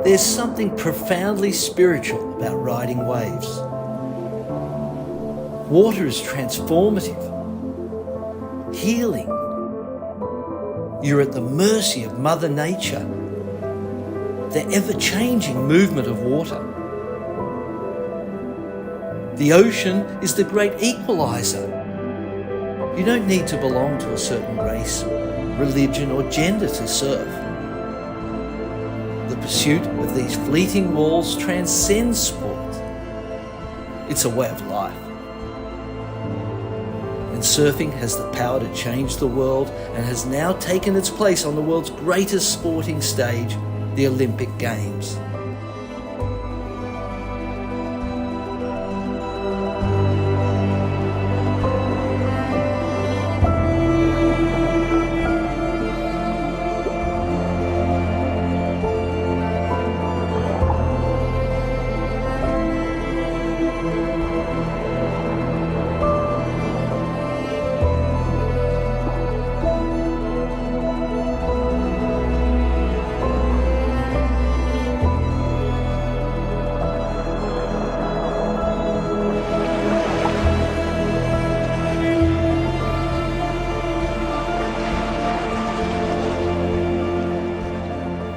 There's something profoundly spiritual about riding waves. Water is transformative, healing. You're at the mercy of Mother Nature, the ever-changing movement of water. The ocean is the great equalizer. You don't need to belong to a certain race, religion, or gender to surf. The pursuit of these fleeting walls transcends sport. It's a way of life. And surfing has the power to change the world and has now taken its place on the world's greatest sporting stage, the Olympic Games.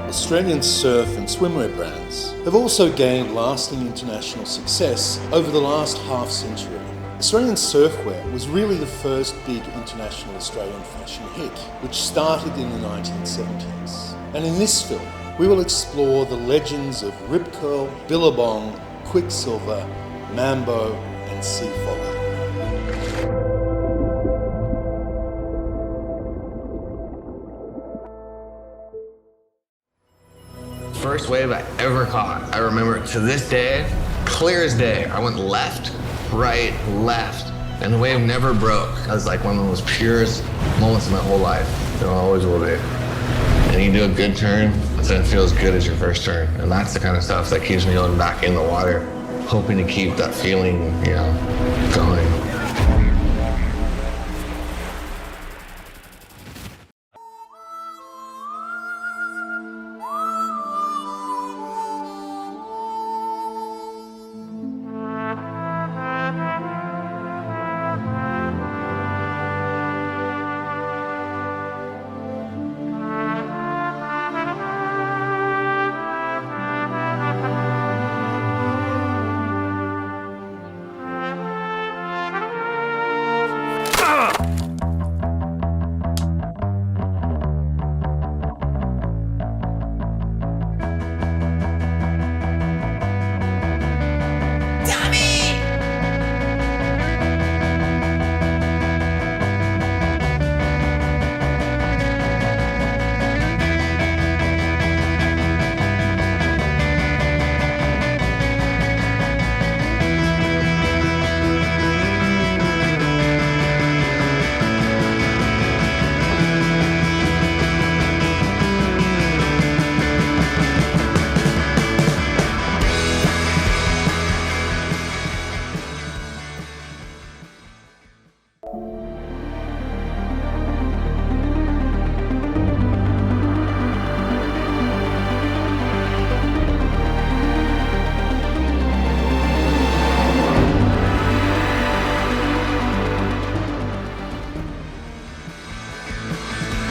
Australian surf and swimwear brands have also gained lasting international success over the last half-century. Australian surfwear was really the first big international Australian fashion hit, which started in the 1970s. And in this film, we will explore the legends of Rip Curl, Billabong, Quicksilver, Mambo and Sea Folly. First wave I ever caught. I remember it to this day, clear as day. I went left, right, left, and the wave never broke. That was like one of the most purest moments of my whole life. It always will be. And you do a good turn, it doesn't feel as good as your first turn. And that's the kind of stuff that keeps me going back in the water, hoping to keep that feeling, going.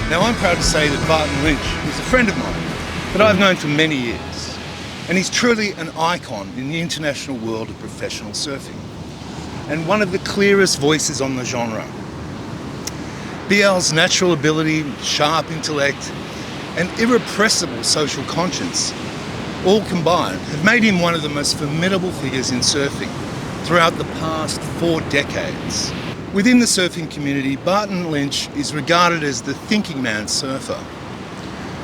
Now, I'm proud to say that Barton Lynch is a friend of mine that I've known for many years, and he's truly an icon in the international world of professional surfing, and one of the clearest voices on the genre. BL's natural ability, sharp intellect, and irrepressible social conscience, all combined, have made him one of the most formidable figures in surfing throughout the past 4 decades. Within the surfing community, Barton Lynch is regarded as the thinking man surfer.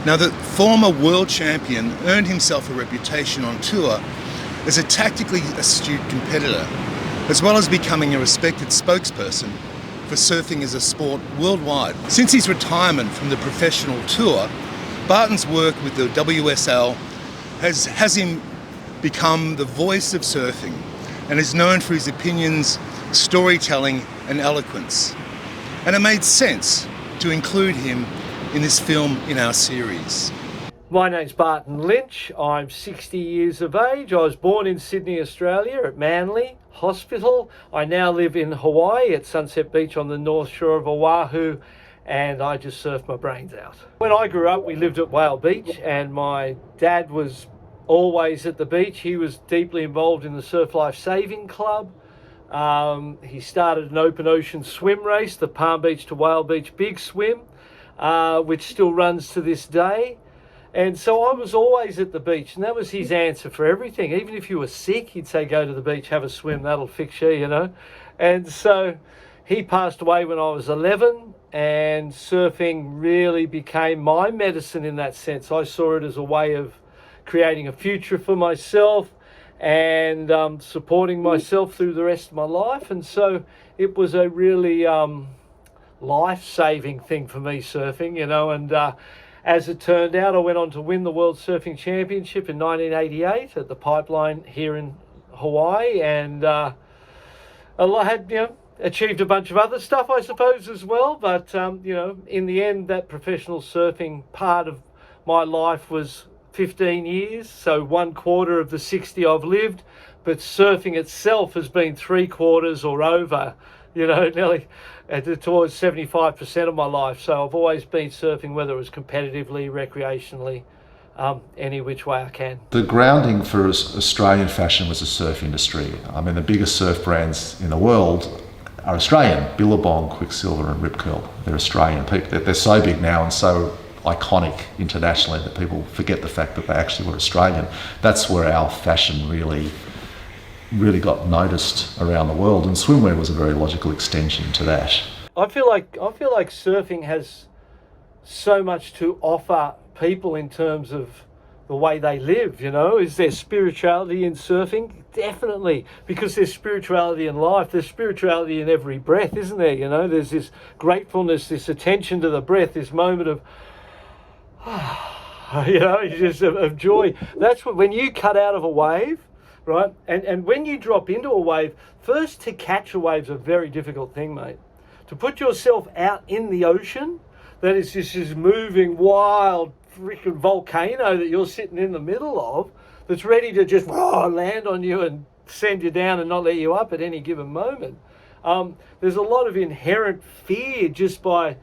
Now, the former world champion earned himself a reputation on tour as a tactically astute competitor, as well as becoming a respected spokesperson for surfing as a sport worldwide. Since his retirement from the professional tour, Barton's work with the WSL has him become the voice of surfing and is known for his opinions, storytelling and eloquence. And it made sense to include him in this film in our series. My name's Barton Lynch. I'm 60 years of age. I was born in Sydney, Australia at Manly Hospital. I now live in Hawaii at Sunset Beach on the north shore of Oahu, and I just surf my brains out. When I grew up, we lived at Whale Beach, and my dad was always at the beach. He was deeply involved in the Surf Life Saving Club. He started an open ocean swim race, the Palm Beach to Whale Beach Big Swim, which still runs to this day. And so I was always at the beach, and that was his answer for everything. Even if you were sick, he'd say, go to the beach, have a swim, that'll fix you, you know. And so he passed away when I was 11, and surfing really became my medicine in that sense. I saw it as a way of creating a future for myself and supporting myself through the rest of my life. And so it was a really life-saving thing for me, surfing, you know. And as it turned out, I went on to win the World Surfing Championship in 1988 at the Pipeline here in Hawaii, and I had, you know, achieved a bunch of other stuff, I suppose, as well. But you know, in the end, that professional surfing part of my life was 15 years, so 1/4 of the 60 I've lived, but surfing itself has been 3/4 or over, you know, nearly towards 75% of my life. So I've always been surfing, whether it was competitively, recreationally, any which way I can. The grounding for Australian fashion was the surf industry. I mean, the biggest surf brands in the world are Australian. Billabong, Quicksilver and Rip Curl. They're Australian. They're so big now and so iconic internationally that people forget the fact that they actually were Australian. That's where our fashion really got noticed around the world, and swimwear was a very logical extension to that. I feel like surfing has so much to offer people in terms of the way they live, you know. Is there spirituality in surfing? Definitely, because there's spirituality in life. There's spirituality in every breath, isn't there? You know, there's this gratefulness, this attention to the breath, this moment of you know, just of joy. That's what, when you cut out of a wave, right? And when you drop into a wave, first to catch a wave's a very difficult thing, mate. To put yourself out in the ocean, that is just this moving, wild, freaking volcano that you're sitting in the middle of, that's ready to just land on you and send you down and not let you up at any given moment. There's a lot of inherent fear just by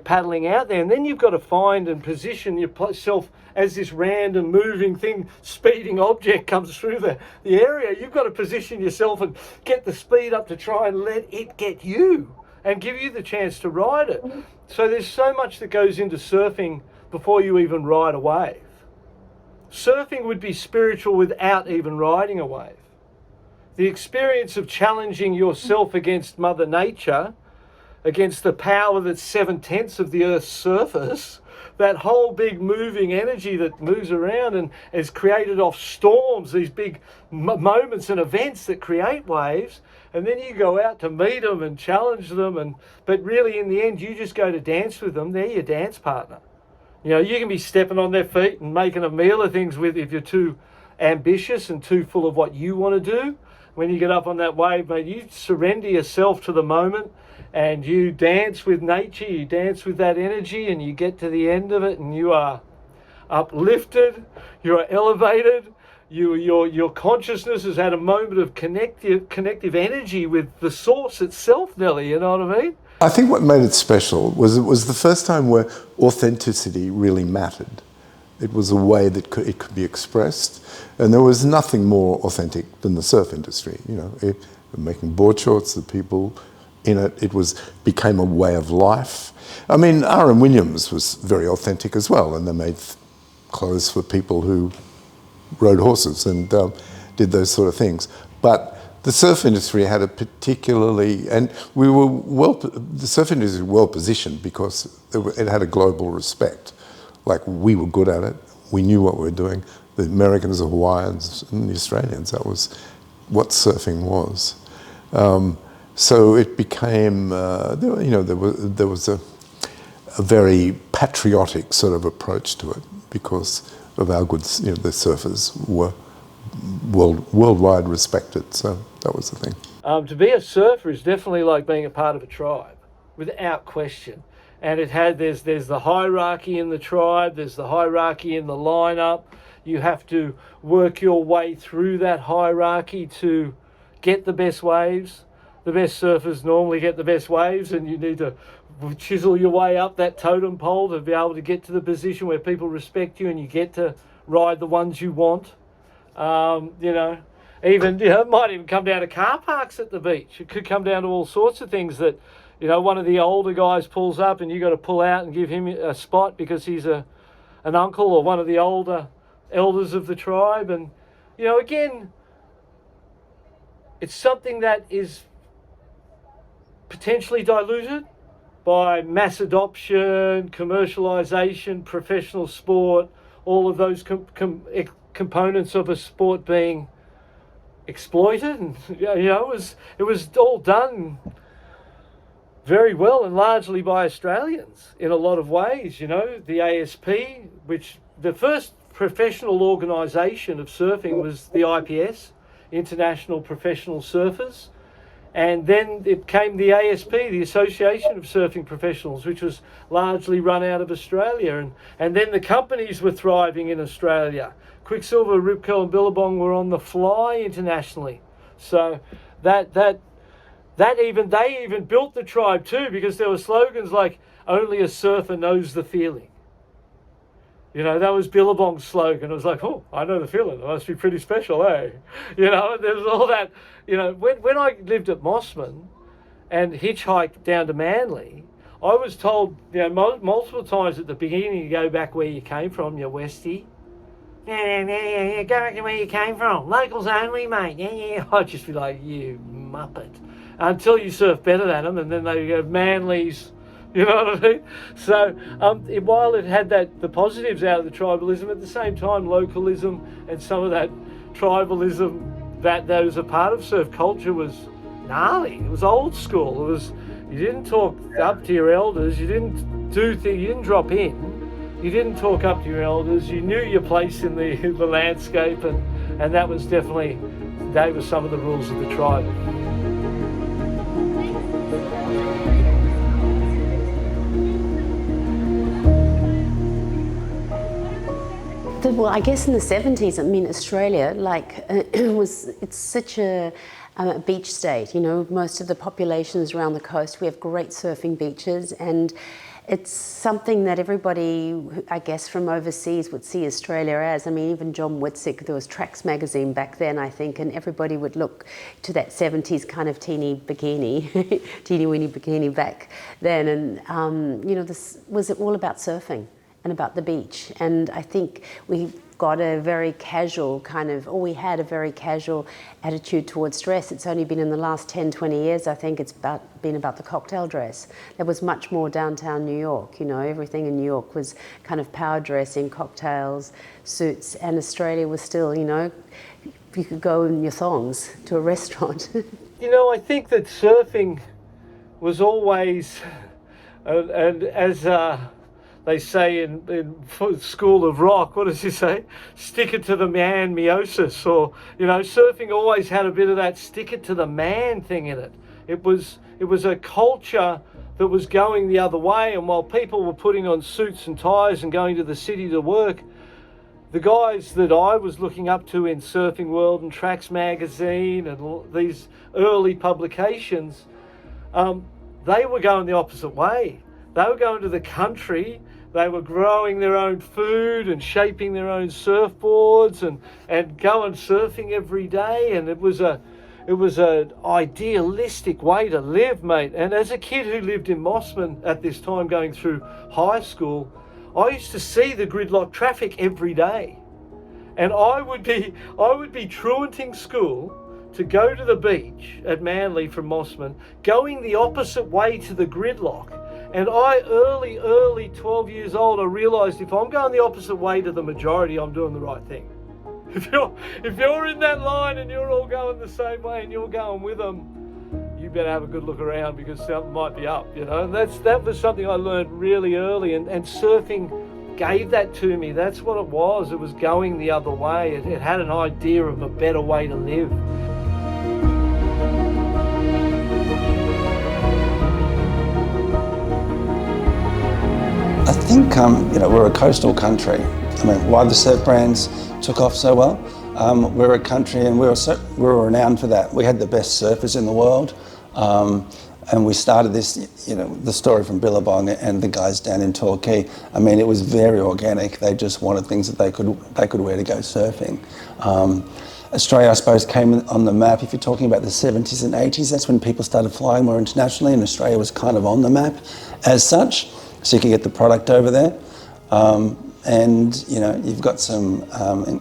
paddling out there, and then you've got to find and position yourself as this random moving thing, speeding object comes through the area. You've got to position yourself and get the speed up to try and let it get you and give you the chance to ride it. So there's so much that goes into surfing before you even ride a wave. Surfing would be spiritual without even riding a wave. The experience of challenging yourself against Mother Nature, against the power that's 7/10 of the Earth's surface, that whole big moving energy that moves around and is created off storms, these big moments and events that create waves, and then you go out to meet them and challenge them, but really in the end you just go to dance with them. They're your dance partner. You know, you can be stepping on their feet and making a meal of things with if you're too ambitious and too full of what you want to do. When you get up on that wave, mate, you surrender yourself to the moment and you dance with nature, you dance with that energy, and you get to the end of it and you are uplifted, you are elevated, your consciousness has had a moment of connective energy with the source itself, Nelly, you know what I mean? I think what made it special was it was the first time where authenticity really mattered. It was a way that it could be expressed, and there was nothing more authentic than the surf industry. You know, making board shorts, the people in it, became a way of life. I mean, R.M. Williams was very authentic as well, and they made clothes for people who rode horses and did those sort of things. But the surf industry had a particularly, and the surf industry was well positioned because it had a global respect. Like, we were good at it, we knew what we were doing. The Americans, the Hawaiians, and the Australians, that was what surfing was. So it became, there was a very patriotic sort of approach to it because of our good, the surfers were worldwide respected. So that was the thing. To be a surfer is definitely like being a part of a tribe, without question. and there's the hierarchy in the tribe, there's the hierarchy in the lineup. You have to work your way through that hierarchy to get the best waves. The best surfers normally get the best waves, and you need to chisel your way up that totem pole to be able to get to the position where people respect you and you get to ride the ones you want. It might even come down to car parks at the beach. It could come down to all sorts of things that, one of the older guys pulls up and you got to pull out and give him a spot because he's an uncle or one of the older elders of the tribe. And, again, it's something that is potentially diluted by mass adoption, commercialisation, professional sport, all of those components of a sport being exploited. And, it was all done very well and largely by Australians in a lot of ways. The ASP, which the first professional organisation of surfing was the IPS, International Professional Surfers. And then it came the ASP, the Association of Surfing Professionals, which was largely run out of Australia. And then the companies were thriving in Australia. Quicksilver, Rip Curl and Billabong were on the fly internationally. So they even built the tribe too, because there were slogans like, only a surfer knows the feeling. That was Billabong's slogan. It was like, oh, I know the feeling. It must be pretty special, eh? There was all that. When I lived at Mossman and hitchhiked down to Manly, I was told, multiple times at the beginning, you go back where you came from, you Westie. Yeah, go back to where you came from. Locals only, mate. Yeah. I'd just be like, you muppet. Until you surf better than them, and then they go, Manly's. You know what I mean? So while it had the positives out of the tribalism, at the same time, localism and some of that tribalism that was a part of surf culture was gnarly. It was old school. It was, you didn't talk up to your elders. You didn't do things. You didn't drop in. You didn't talk up to your elders. You knew your place in the landscape, and that was definitely, they were some of the rules of the tribe. Well, I guess in the 70s, Australia, it's such a beach state. Most of the population is around the coast. We have great surfing beaches, and it's something that everybody, I guess, from overseas would see Australia as. Even John Whitsick, there was Tracks magazine back then, I think, and everybody would look to that 70s kind of teeny weeny bikini back then. And, this was all about surfing and about the beach. And I think we had a very casual attitude towards dress. It's only been in the last 10, 20 years, I think it's been about the cocktail dress. There was much more downtown New York, everything in New York was kind of power dressing, cocktails, suits, and Australia was still, you could go in your thongs to a restaurant. I think that surfing was always, and as they say in School of Rock, what does he say? Stick it to the man meiosis. Or, surfing always had a bit of that stick it to the man thing in it. It was a culture that was going the other way, and while people were putting on suits and ties and going to the city to work, the guys that I was looking up to in Surfing World and Tracks magazine and these early publications, they were going the opposite way. They were going to the country. They were growing their own food and shaping their own surfboards and going surfing every day. And it was an idealistic way to live, mate. And as a kid who lived in Mossman at this time going through high school, I used to see the gridlock traffic every day. And I would be truanting school to go to the beach at Manly from Mossman, going the opposite way to the gridlock. And I, early 12 years old, I realised if I'm going the opposite way to the majority, I'm doing the right thing. If you're in that line and you're all going the same way and you're going with them, you better have a good look around because something might be up, And that was something I learned really early, and surfing gave that to me. That's what it was. It was going the other way. It had an idea of a better way to live. think we're a coastal country. I mean, why the surf brands took off so well? We're a country, and we were renowned for that. We had the best surfers in the world, and we started this. The story from Billabong and the guys down in Torquay. I mean, it was very organic. They just wanted things that they could wear to go surfing. Australia, I suppose, came on the map. If you're talking about the 70s and 80s, that's when people started flying more internationally, and Australia was kind of on the map as such, so you could get the product over there. And you've got some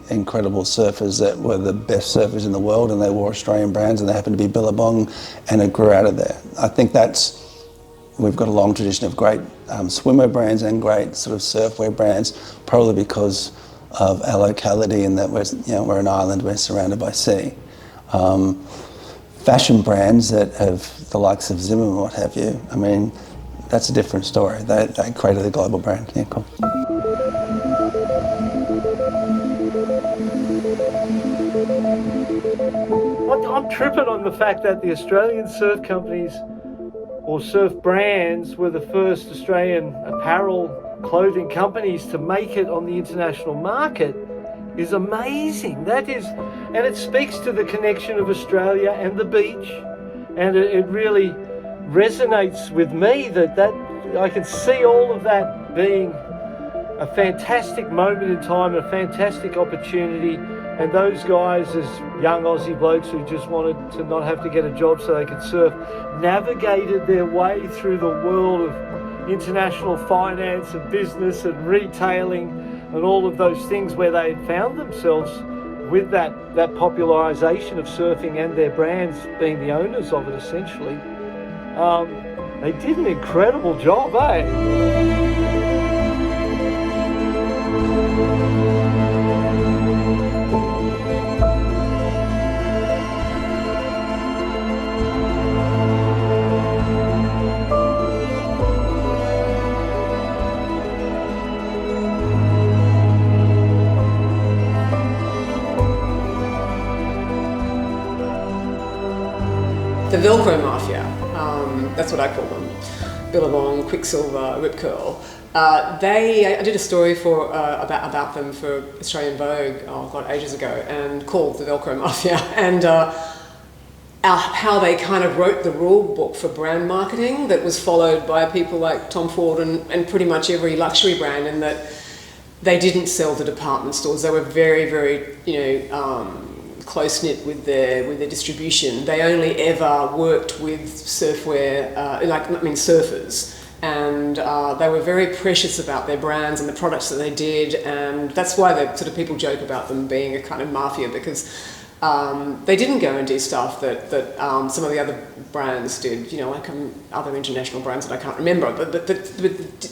incredible surfers that were the best surfers in the world, and they wore Australian brands, and they happened to be Billabong, and it grew out of there. I think we've got a long tradition of great swimwear brands and great sort of surfwear brands, probably because of our locality and that we're an island, we're surrounded by sea. Fashion brands that have the likes of Zimmermann, what have you, I mean, that's a different story. They created a global brand. Yeah, cool. I'm tripping on the fact that the Australian surf companies or surf brands were the first Australian apparel clothing companies to make it on the international market is amazing. That is, and it speaks to the connection of Australia and the beach, and it really resonates with me that I can see all of that being a fantastic moment in time, a fantastic opportunity, and those guys as young Aussie blokes who just wanted to not have to get a job so they could surf, navigated their way through the world of international finance and business and retailing and all of those things where they had found themselves with that popularisation of surfing and their brands being the owners of it essentially. They did an incredible job, eh? The Velcro Mafia, that's what I call them. Billabong, Quicksilver, Rip Curl. I did a story about them for Australian Vogue, ages ago, and called the Velcro Mafia, and how they kind of wrote the rule book for brand marketing that was followed by people like Tom Ford and pretty much every luxury brand, in that they didn't sell to department stores. They were very, very, close-knit with their distribution. They only ever worked with surfwear, surfers, and they were very precious about their brands and the products that they did, and that's why people joke about them being a kind of mafia, because they didn't go and do stuff that some of the other brands did, other international brands that I can't remember, but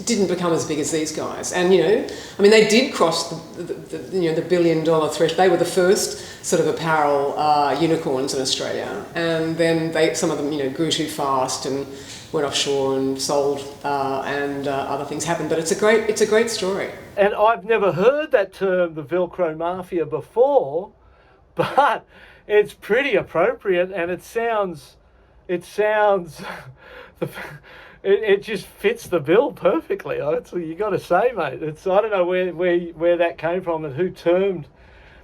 didn't become as big as these guys. And they did cross the billion-dollar threshold. They were the first sort of apparel unicorns in Australia, and then some of them grew too fast and went offshore and sold, and other things happened. But it's a great story. And I've never heard that term, the Velcro Mafia, before. But it's pretty appropriate, and it just fits the bill perfectly. That's what you got to say, mate. I don't know where that came from and who termed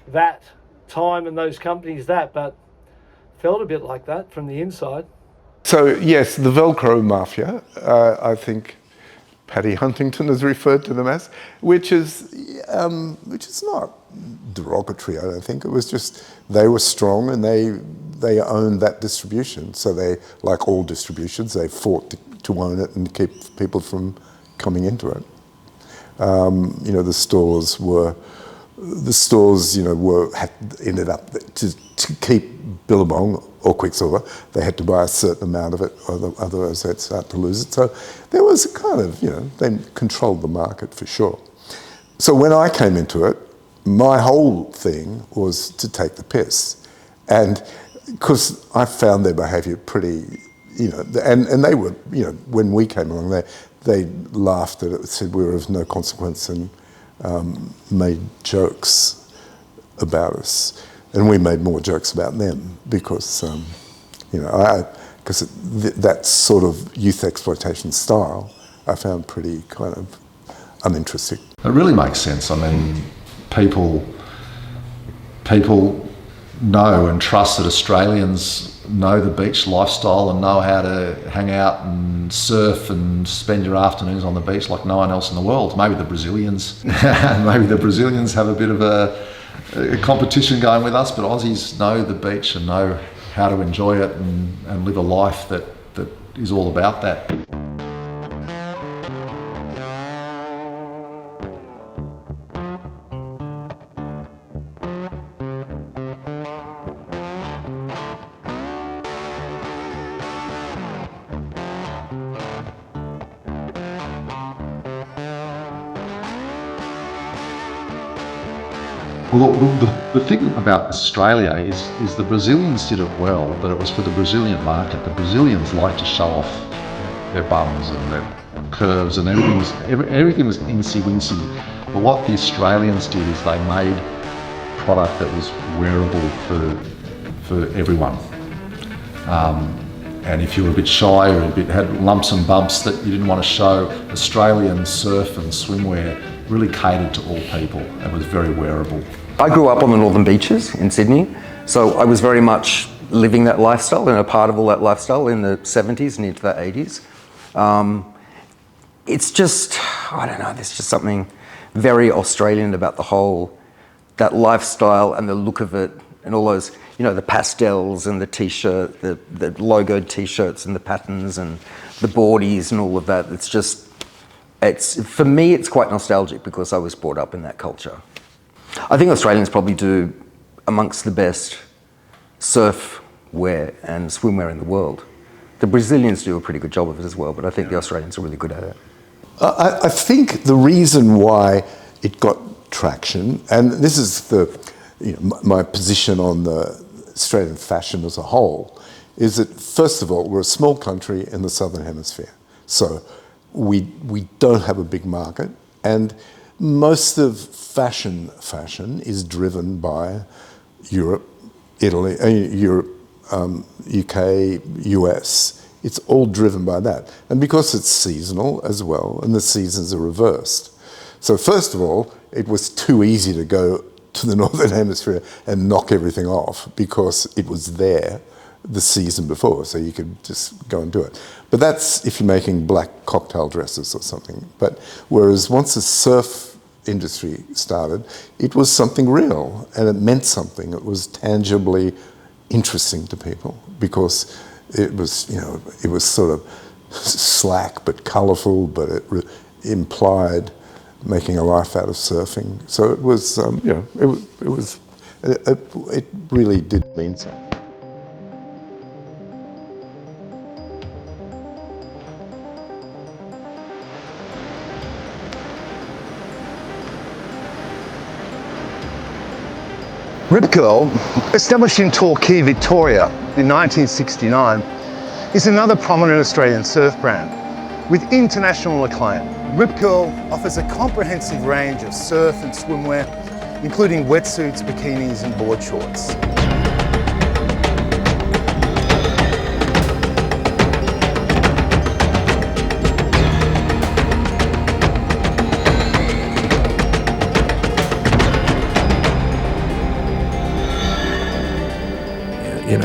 that time and those companies that, but felt a bit like that from the inside. So yes, the Velcro Mafia, I think Paddy Huntington has referred to them as, which is not derogatory. I don't think it was just they were strong and they owned that distribution. So they, like all distributions, they fought to own it and keep people from coming into it. The stores ended up to keep Billabong or Quicksilver, they had to buy a certain amount of it, otherwise they'd start to lose it. So there was a kind of, they controlled the market for sure. So when I came into it, my whole thing was to take the piss. And because I found their behaviour pretty, and they were, when we came along, they laughed at it, said we were of no consequence, and made jokes about us. And we made more jokes about them because, that sort of youth exploitation style I found pretty kind of uninteresting. It really makes sense. I mean, people know and trust that Australians know the beach lifestyle and know how to hang out and surf and spend your afternoons on the beach like no one else in the world. Maybe the Brazilians have a bit of a competition going with us, but Aussies know the beach and know how to enjoy it and live a life that is all about that. Well, the thing about Australia is the Brazilians did it well, but it was for the Brazilian market. The Brazilians like to show off their bums and their curves, and everything was incy-wincy. But what the Australians did is they made product that was wearable for everyone. And if you were a bit shy or had lumps and bumps that you didn't want to show, Australian surf and swimwear really catered to all people. It was very wearable. I grew up on the northern beaches in Sydney, so I was very much living that lifestyle and a part of all that lifestyle in the 70s and into the 80s. It's just, I don't know, there's just something very Australian about that lifestyle and the look of it and all those, the pastels and the t-shirt, the logoed t-shirts and the patterns and the boardies and all of that. For me, it's quite nostalgic because I was brought up in that culture. I think Australians probably do amongst the best surf wear and swimwear in the world. The Brazilians do a pretty good job of it as well, but I think the Australians are really good at it. I think the reason why it got traction, and this is my position on the Australian fashion as a whole, is that first of all, we're a small country in the Southern Hemisphere. So we don't have a big market, and most of fashion is driven by Europe, Italy, UK, US. It's all driven by that. And because it's seasonal as well, and the seasons are reversed. So first of all, it was too easy to go to the Northern Hemisphere and knock everything off because it was there the season before, so you could just go and do it. But that's if you're making black cocktail dresses or something. But whereas once the surf industry started, it was something real and it meant something. It was tangibly interesting to people because it was, it was sort of slack but colourful, but it implied making a life out of surfing. So it was, it really did mean something. Rip Curl, established in Torquay, Victoria in 1969, is another prominent Australian surf brand. With international acclaim, Rip Curl offers a comprehensive range of surf and swimwear, including wetsuits, bikinis and board shorts.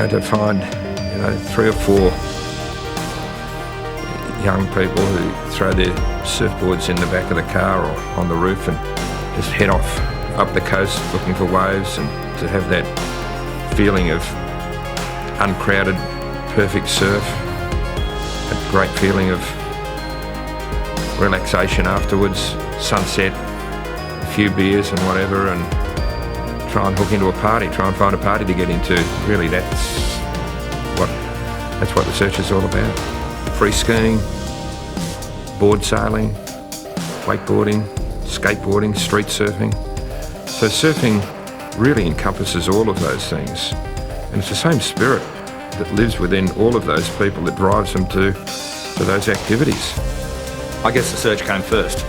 To find, 3 or 4 young people who throw their surfboards in the back of the car or on the roof and just head off up the coast looking for waves, and to have that feeling of uncrowded, perfect surf, a great feeling of relaxation afterwards, sunset, a few beers and whatever, and try and hook into a party, try and find a party to get into. Really, that's what the search is all about. Free skiing, board sailing, wakeboarding, skateboarding, street surfing. So surfing really encompasses all of those things. And it's the same spirit that lives within all of those people that drives them to those activities. I guess the search came first.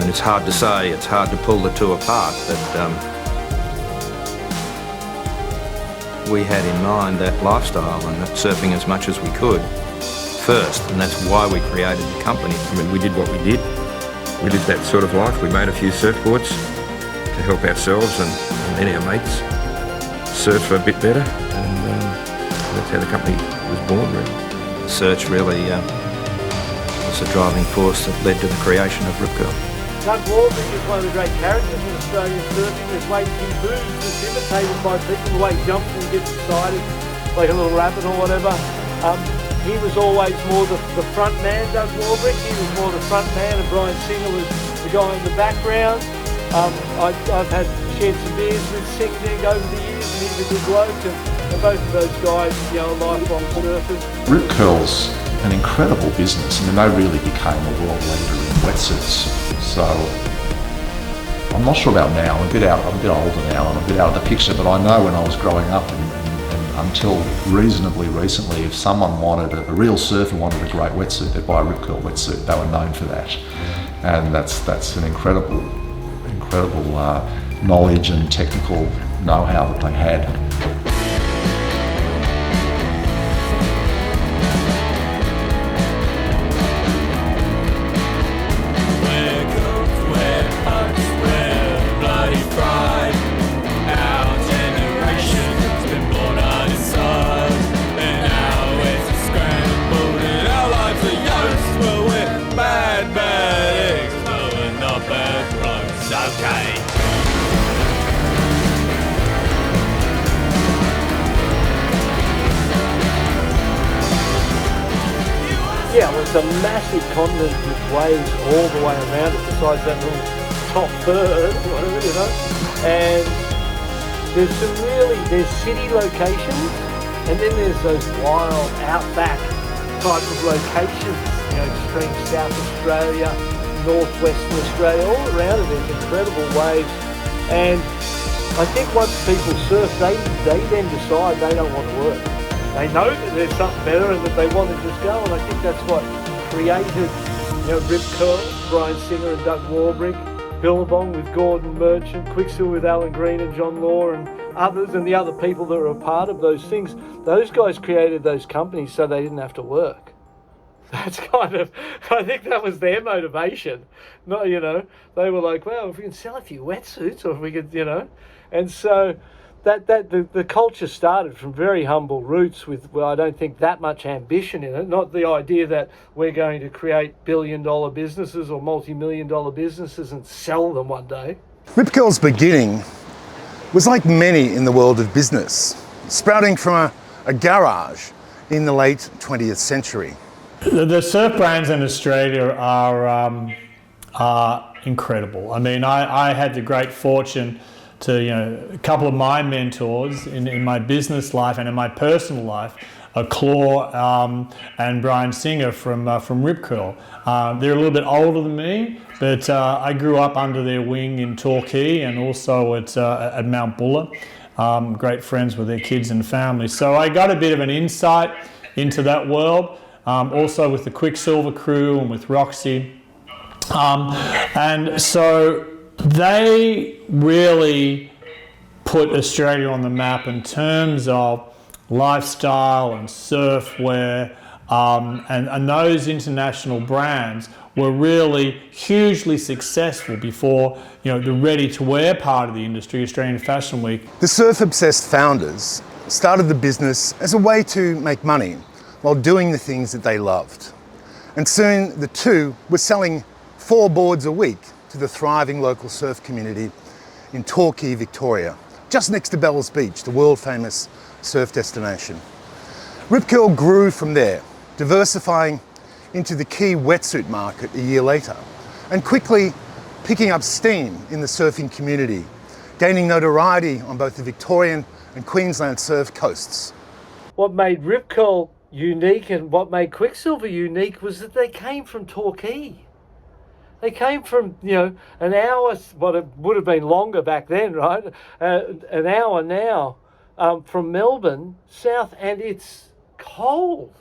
It's hard to say, it's hard to pull the two apart, but we had in mind that lifestyle and that surfing as much as we could first, and that's why we created the company. I mean, we did what we did. We lived that sort of life. We made a few surfboards to help ourselves and then our mates surf a bit better, and that's how the company was born, really. Search really was the driving force that led to the creation of Rip Curl. Doug Warbrick is one of the great characters in Australian surfing. There's ways he moves, it's imitated by people, the way he jumps and gets excited, like a little rabbit or whatever. He was always more the front man, Doug Warbrick. He was more the front man, and Brian Singer was the guy in the background. I've had shared some beers with Singer over the years, and he's a good bloke, and both of those guys, you know, lifelong surfers. Rip Curl's an incredible business. I mean, they really became a world leader in wetsuits. So I'm not sure about now. I'm a bit older now, and I'm a bit out of the picture. But I know when I was growing up, and until reasonably recently, if someone wanted a real surfer wanted a great wetsuit, they'd buy a Rip Curl wetsuit. They were known for that, and that's an incredible knowledge and technical know-how that they had. Yeah, well, it's a massive continent with waves all the way around it, besides that little top third, or whatever, you know. And there's city locations, and then there's those wild outback type of locations, you know, extreme South Australia, northwestern Australia, all around it. There's incredible waves, and I think once people surf, they then decide they don't want to work. They know that there's something better and that they want to just go, and I think that's what created, you know, Rip Curl, Brian Singer and Doug Warbrick, Billabong with Gordon Merchant, Quicksilver with Alan Green and John Law and others, and the other people that are a part of those things. Those guys created those companies so they didn't have to work. That's kind of, I think that was their motivation. Not, you know, they were like, well, if we can sell a few wetsuits, or if we could, you know, and so the culture started from very humble roots with, well, I don't think that much ambition in it, not the idea that we're going to create billion-dollar businesses or multi-million-dollar businesses and sell them one day. Rip Curl's beginning was like many in the world of business, sprouting from a garage in the late 20th century. The surf brands in Australia are incredible. I mean, I had the great fortune to, you know, a couple of my mentors in my business life and in my personal life, Claw and Brian Singer from Rip Curl. They're a little bit older than me, but I grew up under their wing in Torquay and also at Mount Buller. Great friends with their kids and families. So I got a bit of an insight into that world, also with the Quicksilver crew and with Roxy. And so they really put Australia on the map in terms of lifestyle and surfwear, and those international brands were really hugely successful before, you know, the ready-to-wear part of the industry, Australian Fashion Week. The surf-obsessed founders started the business as a way to make money while doing the things that they loved. And soon the two were selling 4 boards a week to the thriving local surf community in Torquay, Victoria, just next to Bells Beach, the world-famous surf destination. Rip Curl grew from there, diversifying into the key wetsuit market a year later, and quickly picking up steam in the surfing community, gaining notoriety on both the Victorian and Queensland surf coasts. What made Rip Curl unique and what made Quicksilver unique was that they came from Torquay. They came from, you know, an hour, what it would have been longer back then, right? An hour now from Melbourne south, and it's cold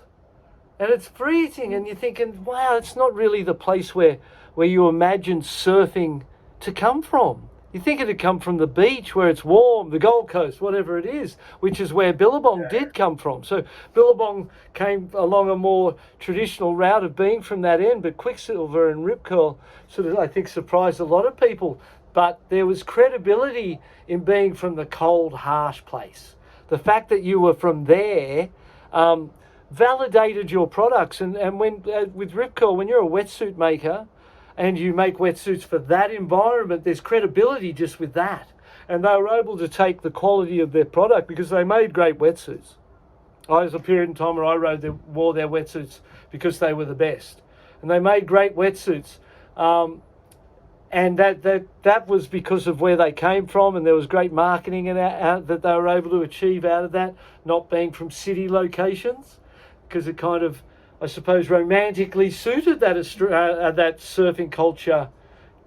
and it's freezing, and you're thinking, wow, it's not really the place where you imagine surfing to come from. You think it'd come from the beach where it's warm, the Gold Coast, whatever it is, which is where Billabong did come from. So Billabong came along a more traditional route of being from that end, but Quicksilver and Rip Curl sort of, I think, surprised a lot of people. But there was credibility in being from the cold, harsh place. The fact that you were from there validated your products. And when with Rip Curl, when you're a wetsuit maker, and you make wetsuits for that environment, there's credibility just with that. And they were able to take the quality of their product because they made great wetsuits. I was a period in time where I wore their wetsuits because they were the best. And they made great wetsuits. And that was because of where they came from, and there was great marketing that they were able to achieve out of that, not being from city locations, because it kind of, I suppose, romantically suited that that surfing culture,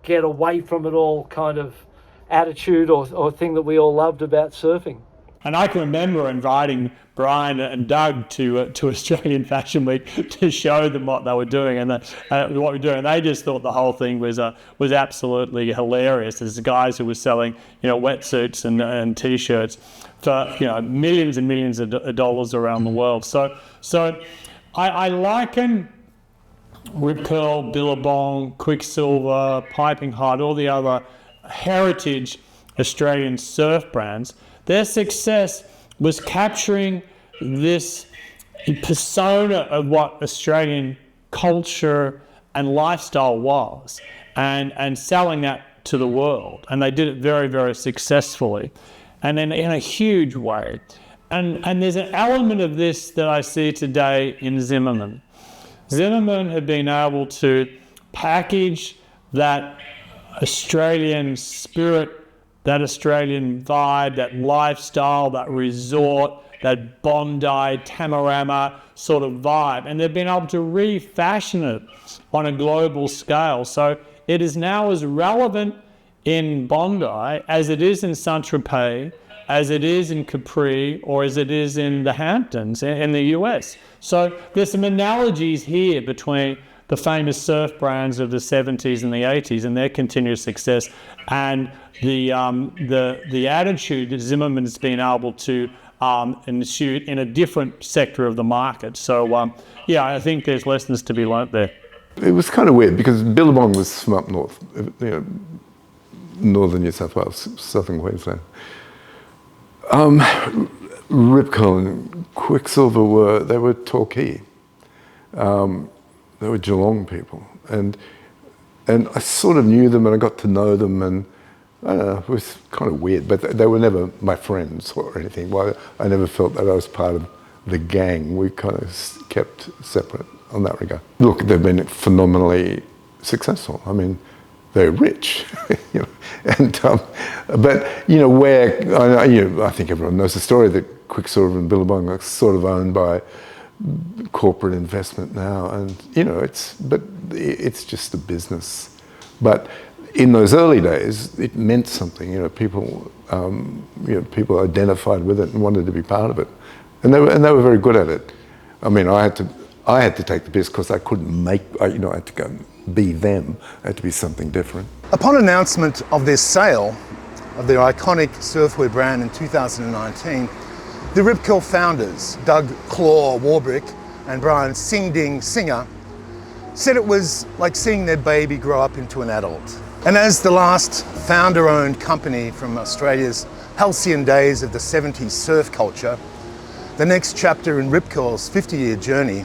get away from it all kind of attitude or thing that we all loved about surfing. And I can remember inviting Brian and Doug to Australian Fashion Week to show them what they were doing and what we were doing. And they just thought the whole thing was absolutely hilarious. There's guys who were selling, wetsuits and t-shirts for millions and millions of dollars around the world. So I liken Rip Curl, Billabong, Quicksilver, Piping Hot, all the other heritage Australian surf brands. Their success was capturing this persona of what Australian culture and lifestyle was and selling that to the world. And they did it very, very successfully and in a huge way. And there's an element of this that I see today in Zimmermann. Zimmermann have been able to package that Australian spirit, that Australian vibe, that lifestyle, that resort, that Bondi, Tamarama sort of vibe. And they've been able to refashion it on a global scale. So it is now as relevant in Bondi as it is in Saint-Tropez, as it is in Capri, or as it is in the Hamptons in the US. So there's some analogies here between the famous surf brands of the 70s and the 80s and their continuous success and the attitude that Zimmermann's been able to ensue in a different sector of the market. So I think there's lessons to be learnt there. It was kind of weird because Billabong was from up north, northern New South Wales, southern Queensland. Rip Curl and Quicksilver were Torquay. They were Geelong people, and I sort of knew them and I got to know them, and I don't know, it was kind of weird, but they were never my friends or anything. Well, I never felt that I was part of the gang. We kind of kept separate on that regard. Look, they've been phenomenally successful. I mean, they're rich, and but where I think everyone knows the story that Quicksilver and Billabong are sort of owned by corporate investment now, and it's just a business. But in those early days, it meant something. People identified with it and wanted to be part of it, and they were very good at it. I mean, I had to take the piss because I couldn't make. I had to go and be them. I had to be something different. Upon announcement of their sale of their iconic surfwear brand in 2019, the Rip Curl founders, Doug Claw Warbrick and Brian Sing Ding Singer, said it was like seeing their baby grow up into an adult. And as the last founder-owned company from Australia's halcyon days of the 70s surf culture, the next chapter in Rip Curl's 50-year journey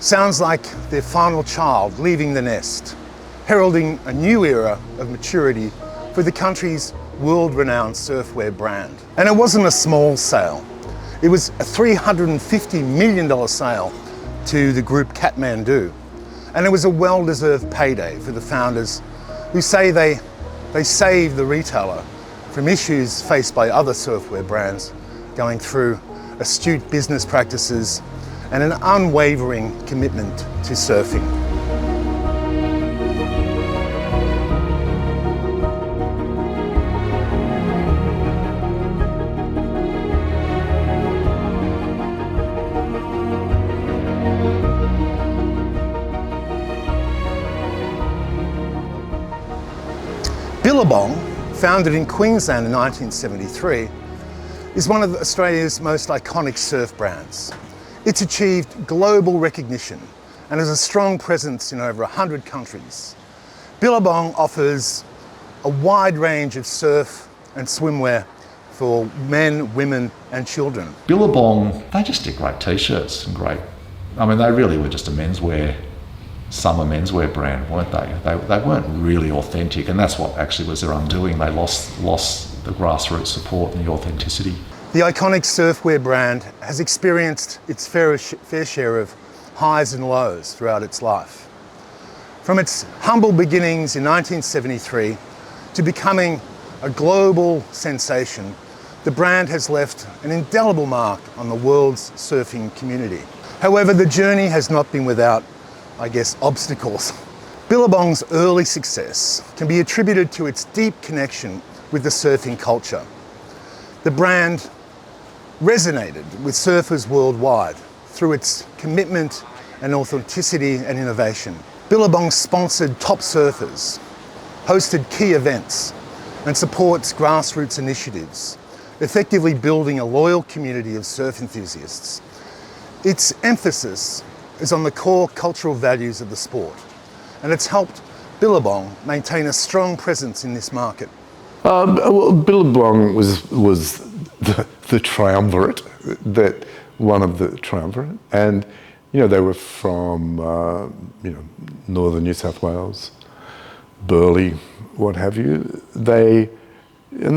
sounds like their final child leaving the nest, heralding a new era of maturity for the country's world-renowned surfwear brand. And it wasn't a small sale. It was a $350 million sale to the group Kathmandu. And it was a well-deserved payday for the founders who say they saved the retailer from issues faced by other surfwear brands going through astute business practices and an unwavering commitment to surfing. Billabong founded in Queensland in 1973, is one of Australia's most iconic surf brands. It's achieved global recognition and has a strong presence in over 100 countries. Billabong offers a wide range of surf and swimwear for men, women and children. Billabong, they just did great t-shirts and great, I mean, they really were just a summer menswear brand, weren't they? They weren't really authentic, and that's what actually was their undoing. They lost the grassroots support and the authenticity. The iconic surfwear brand has experienced its fair share of highs and lows throughout its life. From its humble beginnings in 1973 to becoming a global sensation, the brand has left an indelible mark on the world's surfing community. However, the journey has not been without, I guess, obstacles. Billabong's early success can be attributed to its deep connection with the surfing culture. The brand resonated with surfers worldwide through its commitment and authenticity and innovation. Billabong sponsored top surfers, hosted key events, and supports grassroots initiatives, effectively building a loyal community of surf enthusiasts. Its emphasis is on the core cultural values of the sport, and it's helped Billabong maintain a strong presence in this market. Well, Billabong was the triumvirate, one of the triumvirate, and they were from northern New South Wales, Burleigh, what have you. They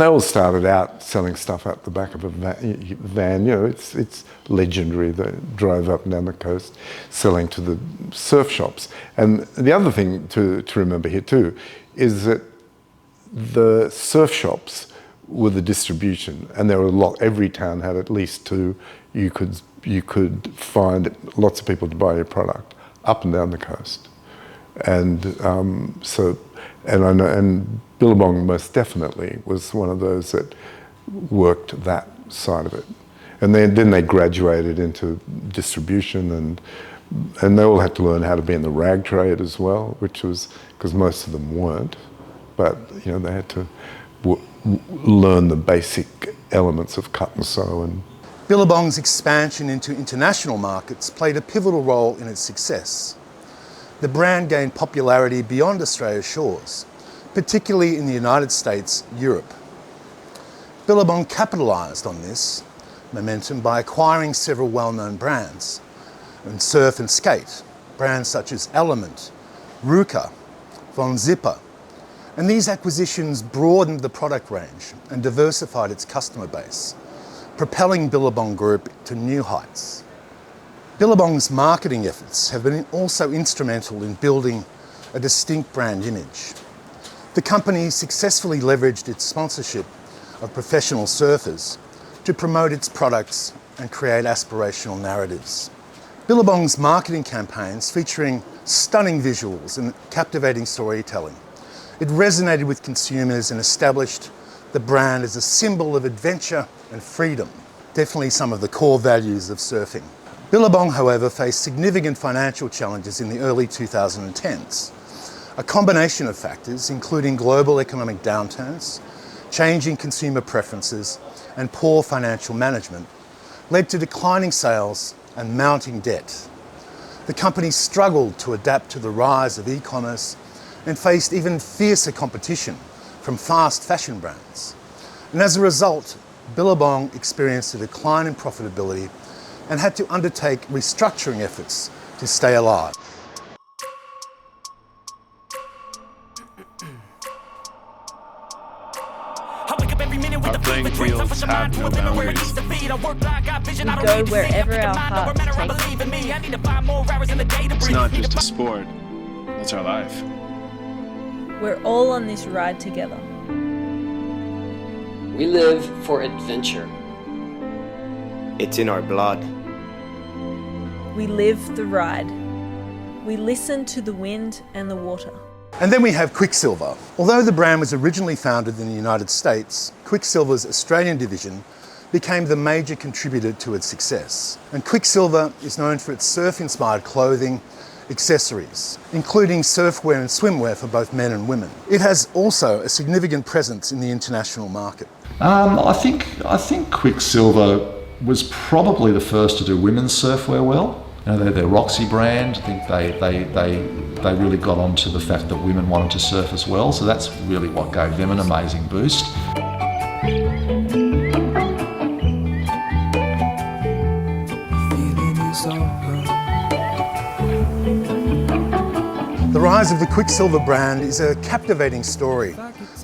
all started out selling stuff out the back of a van. It's legendary. They drove up and down the coast selling to the surf shops. And the other thing to remember here too is that the surf shops were the distribution, and there were a lot. Every town had at least two. You could find lots of people to buy your product up and down the coast, and I know, and Billabong most definitely was one of those that worked that side of it, and then they graduated into distribution, and they all had to learn how to be in the rag trade as well, which was because most of them weren't, but they had to learn the basic elements of cut and sew. And Billabong's expansion into international markets played a pivotal role in its success. The brand gained popularity beyond Australia's shores, particularly in the United States, Europe. Billabong capitalised on this momentum by acquiring several well-known brands in surf and skate, brands such as Element, Ruka, Von Zipper, and these acquisitions broadened the product range and diversified its customer base, propelling Billabong Group to new heights. Billabong's marketing efforts have been also instrumental in building a distinct brand image. The company successfully leveraged its sponsorship of professional surfers to promote its products and create aspirational narratives. Billabong's marketing campaigns featuring stunning visuals and captivating storytelling. It resonated with consumers and established the brand as a symbol of adventure and freedom, definitely some of the core values of surfing. Billabong, however, faced significant financial challenges in the early 2010s. A combination of factors, including global economic downturns, changing consumer preferences, and poor financial management, led to declining sales and mounting debt. The company struggled to adapt to the rise of e-commerce and faced even fiercer competition from fast fashion brands. And as a result, Billabong experienced a decline in profitability and had to undertake restructuring efforts to stay alive. Our playing fields have no boundaries. We go wherever our hearts take us. It's not just a sport, it's our life. We're all on this ride together. We live for adventure. It's in our blood. We live the ride. We listen to the wind and the water. And then we have Quiksilver. Although the brand was originally founded in the United States, Quiksilver's Australian division became the major contributor to its success. And Quiksilver is known for its surf-inspired clothing accessories, including surfwear and swimwear for both men and women. It has also a significant presence in the international market. I think Quicksilver was probably the first to do women's surfwear well. You know, they're their Roxy brand. I think they really got onto the fact that women wanted to surf as well. So that's really what gave them an amazing boost. The rise of the Quicksilver brand is a captivating story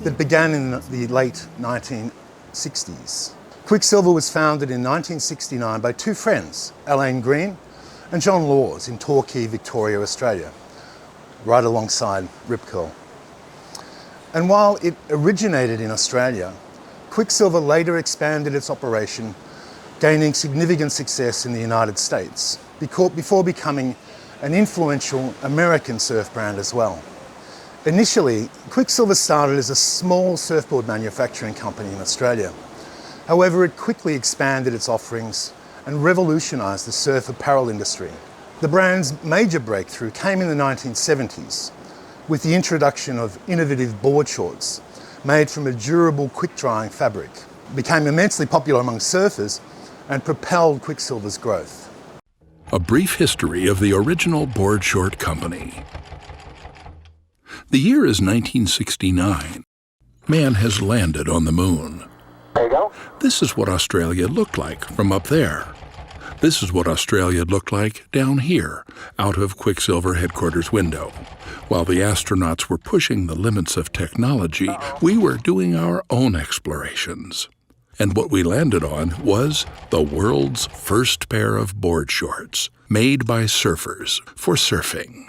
that began in the late 1960s. Quicksilver was founded in 1969 by two friends, Alain Green and John Laws, in Torquay, Victoria, Australia, right alongside Rip Curl. And while it originated in Australia, Quicksilver later expanded its operation, gaining significant success in the United States, before becoming an influential American surf brand as well. Initially, Quicksilver started as a small surfboard manufacturing company in Australia. However, it quickly expanded its offerings and revolutionised the surf apparel industry. The brand's major breakthrough came in the 1970s with the introduction of innovative board shorts made from a durable, quick-drying fabric. It became immensely popular among surfers and propelled Quicksilver's growth. A brief history of the original board short company. The year is 1969. Man has landed on the moon. There you go. This is what Australia looked like from up there. This is what Australia looked like down here, out of Quicksilver headquarters window. While the astronauts were pushing the limits of technology, we were doing our own explorations. And what we landed on was the world's first pair of board shorts, made by surfers for surfing.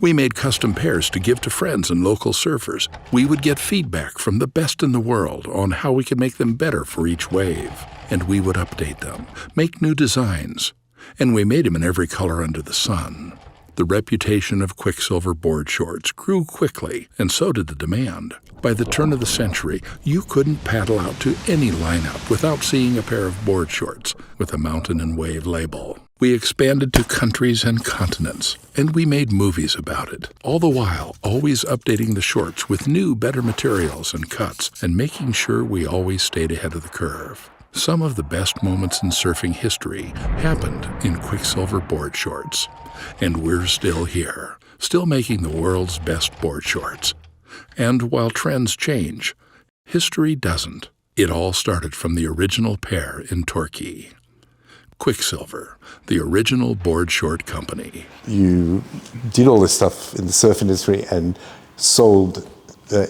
We made custom pairs to give to friends and local surfers. We would get feedback from the best in the world on how we could make them better for each wave. And we would update them, make new designs. And we made them in every color under the sun. The reputation of Quicksilver board shorts grew quickly, and so did the demand. By the turn of the century, you couldn't paddle out to any lineup without seeing a pair of board shorts with a mountain and wave label. We expanded to countries and continents, and we made movies about it, all the while always updating the shorts with new, better materials and cuts, and making sure we always stayed ahead of the curve. Some of the best moments in surfing history happened in Quicksilver board shorts. And we're still here, still making the world's best board shorts. And while trends change, history doesn't. It all started from the original pair in Torquay. Quicksilver, the original board short company. You did all this stuff in the surf industry and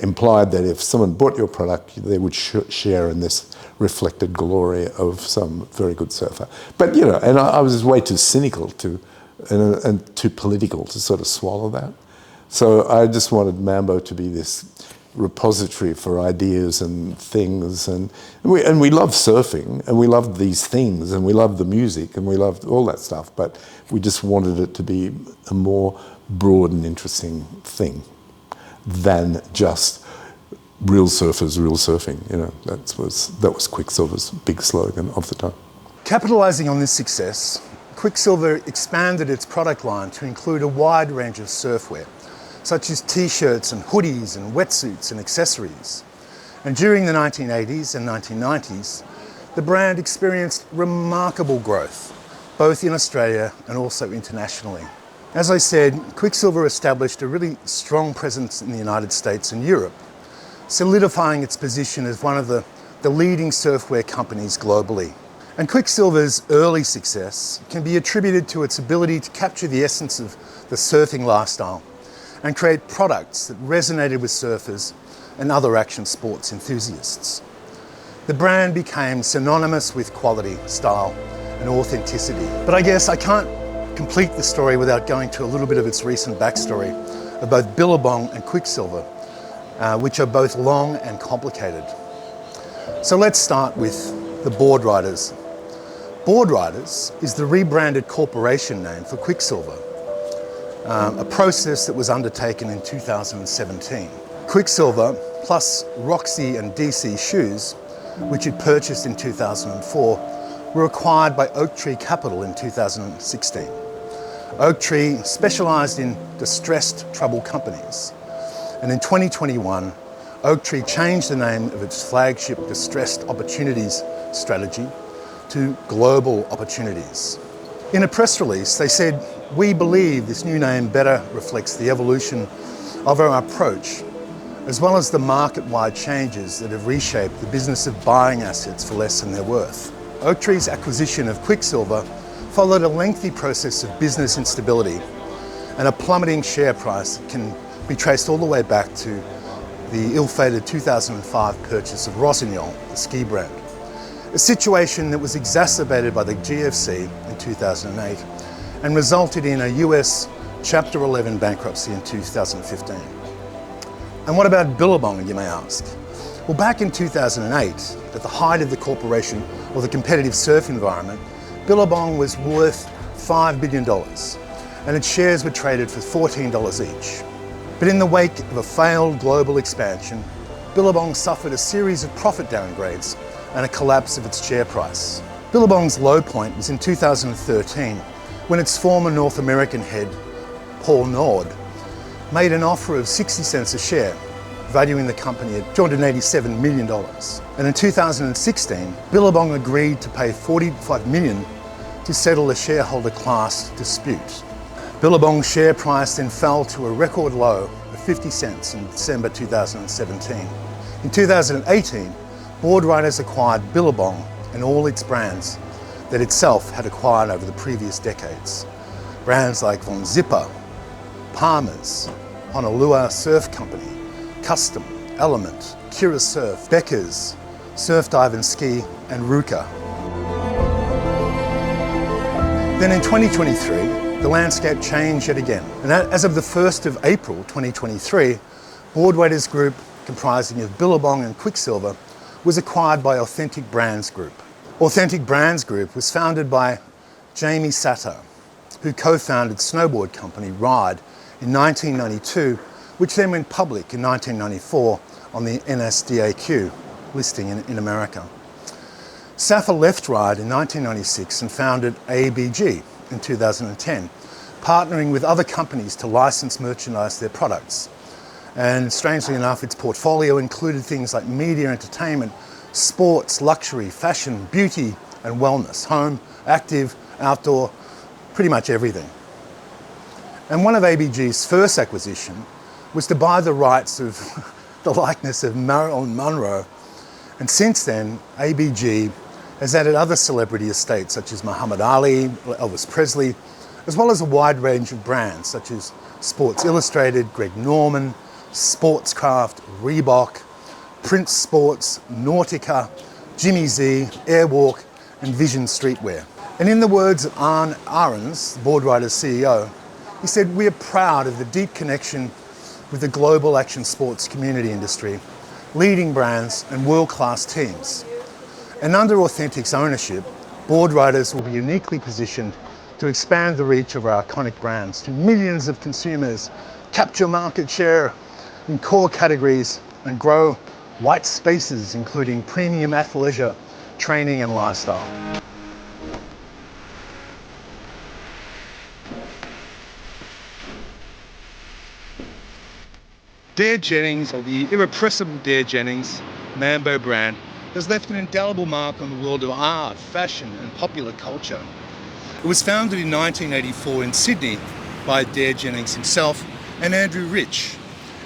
implied that if someone bought your product, they would share in this reflected glory of some very good surfer. But, you know, and I was way too cynical and too political to sort of swallow that. So I just wanted Mambo to be this repository for ideas and things, and we loved surfing, and we loved these things, and we loved the music, and we loved all that stuff, but we just wanted it to be a more broad and interesting thing than just real surfers, real surfing. You know, that was Quicksilver's big slogan of the time. Capitalising on this success, Quicksilver expanded its product line to include a wide range of surfwear, such as t-shirts and hoodies and wetsuits and accessories. And during the 1980s and 1990s, the brand experienced remarkable growth, both in Australia and also internationally. As I said, Quicksilver established a really strong presence in the United States and Europe, solidifying its position as one of the leading surfwear companies globally. And Quicksilver's early success can be attributed to its ability to capture the essence of the surfing lifestyle and create products that resonated with surfers and other action sports enthusiasts. The brand became synonymous with quality, style, and authenticity. But I guess I can't complete the story without going to a little bit of its recent backstory of both Billabong and Quicksilver, which are both long and complicated. So let's start with the Board Riders. Board Riders is the rebranded corporation name for Quicksilver, a process that was undertaken in 2017. Quicksilver, plus Roxy and DC shoes, which it purchased in 2004, were acquired by Oak Tree Capital in 2016. Oaktree specialised in distressed troubled companies. And in 2021, Oaktree changed the name of its flagship Distressed Opportunities strategy to Global Opportunities. In a press release, they said, "We believe this new name better reflects the evolution of our approach, as well as the market-wide changes that have reshaped the business of buying assets for less than they're worth." Oaktree's acquisition of Quicksilver followed a lengthy process of business instability and a plummeting share price that can be traced all the way back to the ill-fated 2005 purchase of Rossignol, the ski brand. A situation that was exacerbated by the GFC in 2008 and resulted in a US Chapter 11 bankruptcy in 2015. And what about Billabong, you may ask? Well, back in 2008, at the height of the corporation or the competitive surf environment, Billabong was worth $5 billion and its shares were traded for $14 each. But in the wake of a failed global expansion, Billabong suffered a series of profit downgrades and a collapse of its share price. Billabong's low point was in 2013, when its former North American head, Paul Nord, made an offer of 60 cents a share, valuing the company at $287 million. And in 2016, Billabong agreed to pay $45 million to settle a shareholder class dispute. Billabong's share price then fell to a record low of 50 cents in December 2017. In 2018, board writers acquired Billabong and all its brands that itself had acquired over the previous decades. Brands like Von Zipper, Palmer's, Honolulu Surf Company, Custom, Element, Kira Surf, Becker's, Surf Dive and Ski, and Ruka. Then in 2023, the landscape changed yet again. And as of the 1st of April 2023, Boardwaiters Group, comprising of Billabong and Quicksilver, was acquired by Authentic Brands Group. Authentic Brands Group was founded by Jamie Satter, who co-founded snowboard company Ride in 1992, which then went public in 1994 on the NSDAQ listing in America. Satter left Ride in 1996 and founded ABG in 2010, partnering with other companies to license merchandise their products. And strangely enough, its portfolio included things like media, entertainment, sports, luxury, fashion, beauty, and wellness, home, active, outdoor, pretty much everything. And one of ABG's first acquisition was to buy the rights of the likeness of Marilyn Monroe. And since then, ABG has added other celebrity estates such as Muhammad Ali, Elvis Presley, as well as a wide range of brands such as Sports Illustrated, Greg Norman, Sportscraft, Reebok, Prince Sports, Nautica, Jimmy Z, Airwalk, and Vision Streetwear. And in the words of Arne Ahrens, the Boardwriters CEO, he said, "We are proud of the deep connection with the global action sports community industry, leading brands and world-class teams. And under Authentic's ownership, Boardwriters will be uniquely positioned to expand the reach of our iconic brands to millions of consumers, capture market share in core categories, and grow white spaces, including premium athleisure, training, and lifestyle." Dare Jennings, or the irrepressible Dare Jennings, Mambo brand, has left an indelible mark on the world of art, fashion, and popular culture. It was founded in 1984 in Sydney by Dare Jennings himself and Andrew Rich,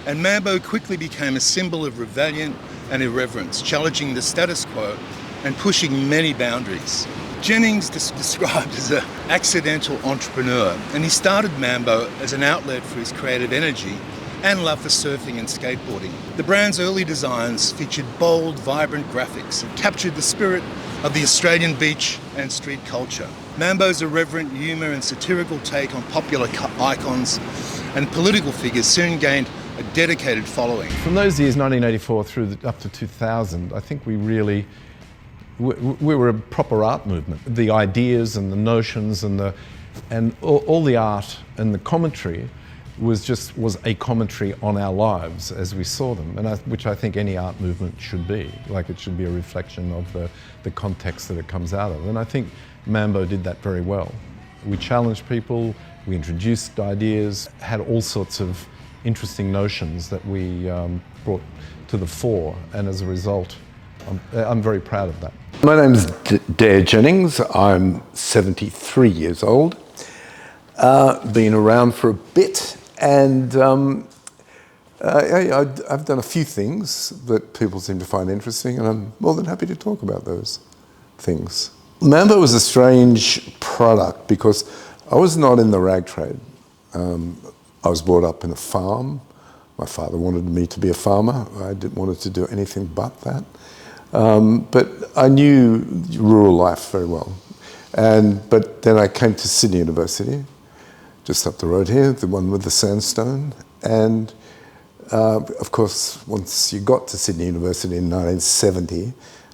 and Mambo quickly became a symbol of rebellion and irreverence, challenging the status quo and pushing many boundaries. Jennings is described as an accidental entrepreneur, and he started Mambo as an outlet for his creative energy and love for surfing and skateboarding. The brand's early designs featured bold, vibrant graphics and captured the spirit of the Australian beach and street culture. Mambo's irreverent humour and satirical take on popular icons and political figures soon gained a dedicated following. From those years, 1984 up to 2000, I think we were a proper art movement. The ideas and the notions and all the art and the commentary was a commentary on our lives as we saw them, and which I think any art movement should be. Like, it should be a reflection of the context that it comes out of. And I think Mambo did that very well. We challenged people, We introduced ideas, had all sorts of interesting notions that we brought to the fore, and as a result, I'm very proud of that. My name's Dare Jennings. I'm 73 years old. Been around for a bit, and I've done a few things that people seem to find interesting, and I'm more than happy to talk about those things. Mambo was a strange product because I was not in the rag trade. I was brought up in a farm. My father wanted me to be a farmer. I didn't want to do anything but that. But I knew rural life very well. But then I came to Sydney University, just up the road here, the one with the sandstone. And of course, once you got to Sydney University in 1970,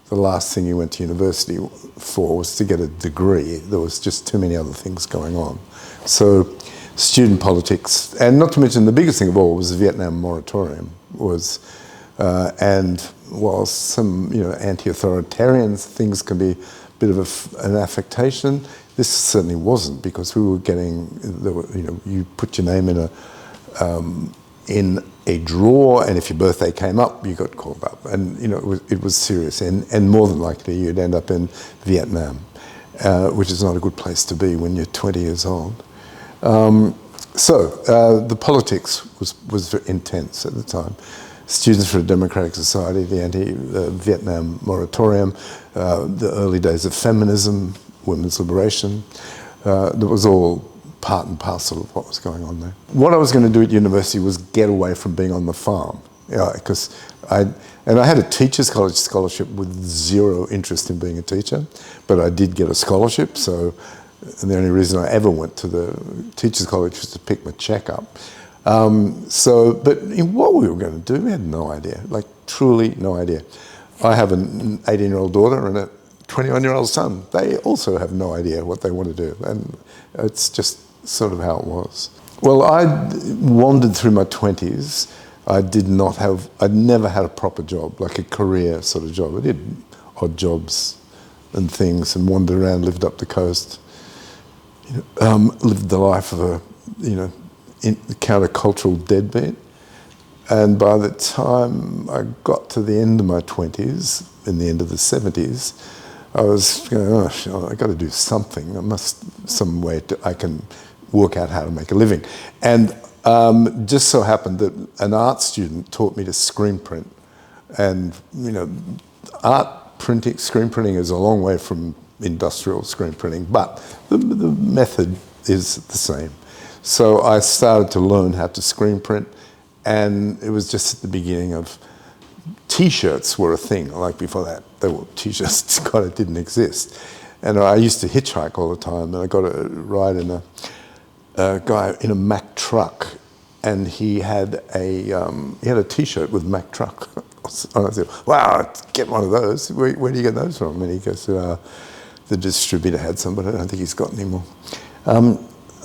the last thing you went to university for was to get a degree. There was just too many other things going on. So student politics, and not to mention the biggest thing of all was the Vietnam moratorium, and while some anti-authoritarian things can be a bit of an affectation, this certainly wasn't, because we were getting, you put your name in a drawer, and if your birthday came up, you got called up, and it was serious, and more than likely you'd end up in Vietnam, which is not a good place to be when you're 20 years old. So the politics was very intense at the time. Students for a Democratic Society, the anti-Vietnam moratorium, the early days of feminism, women's liberation, that was all part and parcel of what was going on there. What I was going to do at university was get away from being on the farm, because I had a teacher's college scholarship with zero interest in being a teacher, but I did get a scholarship, and the only reason I ever went to the teacher's college was to pick my check up. But in what we were going to do, we had no idea, like truly no idea. I have an 18-year-old daughter and a 21-year-old son. They also have no idea what they want to do, and it's just sort of how it was. Well, I wandered through my 20s. I'd never had a proper job, like a career sort of job. I did odd jobs and things and wandered around, lived up the coast, lived the life of a, countercultural deadbeat. And by the time I got to the end of my 20s, in the end of the 70s, I was going, oh, I got to do something. Some way I can work out how to make a living. And just so happened that an art student taught me to screen print. And, screen printing is a long way from industrial screen printing, but the method is the same. So I started to learn how to screen print, and it was just at the beginning of T-shirts were a thing. Like before that, T-shirts kind of didn't exist. And I used to hitchhike all the time, and I got a ride in a guy in a Mack truck, and he had a T-shirt with Mack truck. And I said, wow, get one of those. Where do you get those from? And he goes, the distributor had some, but I don't think he's got any more.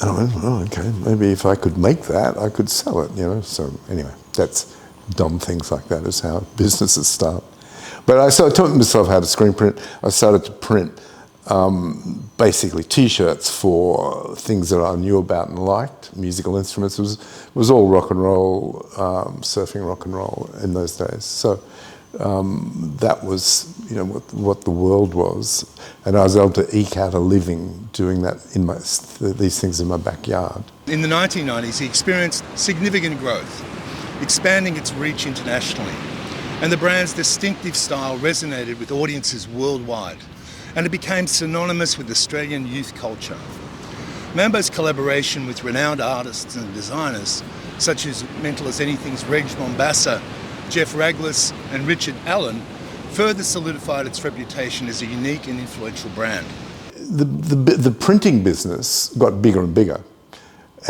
And I went, oh, okay, maybe if I could make that, I could sell it, So anyway, that's dumb things like that is how businesses start. But I taught myself how to screen print. I started to print basically T-shirts for things that I knew about and liked, musical instruments. It was all rock and roll, surfing rock and roll in those days. So that was, what the world was. And I was able to eke out a living doing that these things in my backyard. In the 1990s, he experienced significant growth, expanding its reach internationally. And the brand's distinctive style resonated with audiences worldwide, and it became synonymous with Australian youth culture. Mambo's collaboration with renowned artists and designers, such as Mental as Anything's Reg Mombassa, Jeff Raglas and Richard Allen, further solidified its reputation as a unique and influential brand. The printing business got bigger and bigger,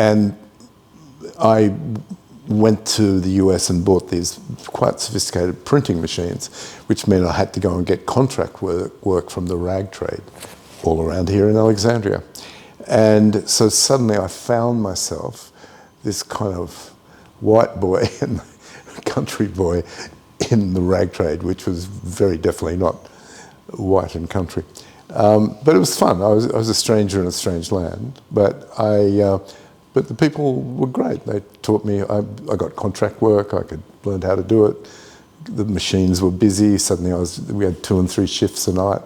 and I went to the US and bought these quite sophisticated printing machines, which meant I had to go and get contract work from the rag trade all around here in Alexandria. And so suddenly I found myself this kind of white boy and country boy in the rag trade, which was very definitely not white and country. But it was fun. I was a stranger in a strange land, but I But the people were great. They taught me, I got contract work, I could learn how to do it. The machines were busy, suddenly we had 2 and 3 shifts a night,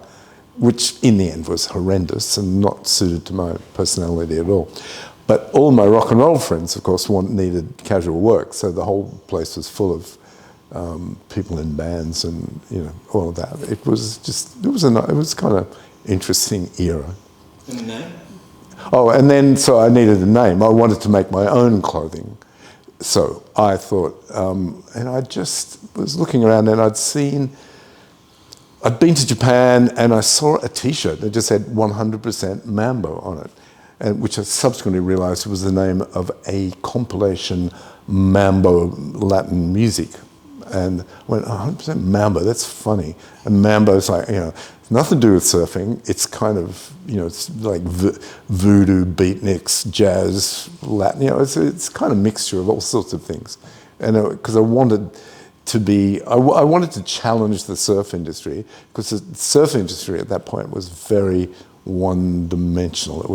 which in the end was horrendous and not suited to my personality at all. But all my rock and roll friends, of course, needed casual work, so the whole place was full of people in bands and all of that. It was kind of interesting era. And the name? Oh, and then so I needed a name. I wanted to make my own clothing, so I thought, and I just was looking around and I'd been to Japan and I saw a T-shirt that just said 100% Mambo on it, and which I subsequently realised was the name of a compilation Mambo Latin music. And I went, 100% Mambo, that's funny. And Mambo's like, it's nothing to do with surfing. It's kind of, it's like voodoo, beatniks, jazz, Latin. It's kind of mixture of all sorts of things. And because I wanted to I wanted to challenge the surf industry, because the surf industry at that point was very one-dimensional.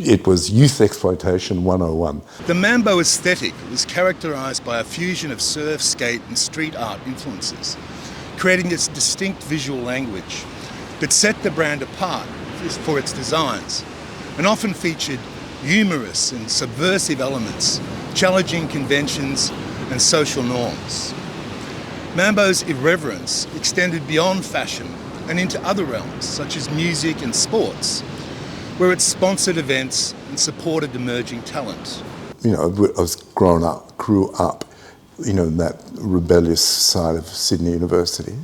It was youth exploitation 101. The Mambo aesthetic was characterised by a fusion of surf, skate and street art influences, creating its distinct visual language that set the brand apart for its designs, and often featured humorous and subversive elements, challenging conventions and social norms. Mambo's irreverence extended beyond fashion and into other realms, such as music and sports, where it sponsored events and supported emerging talent. I grew up, in that rebellious side of Sydney University,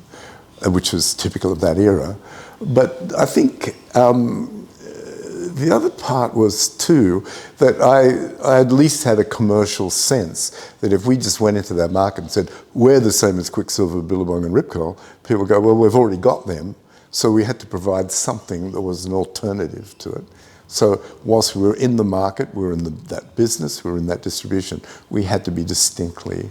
which was typical of that era. But I think the other part was too that I at least had a commercial sense that if we just went into that market and said, we're the same as Quicksilver, Billabong and Rip Curl, people would go, well, we've already got them. So we had to provide something that was an alternative to it. So whilst we were in the market, we were in that business, we were in that distribution, we had to be distinctly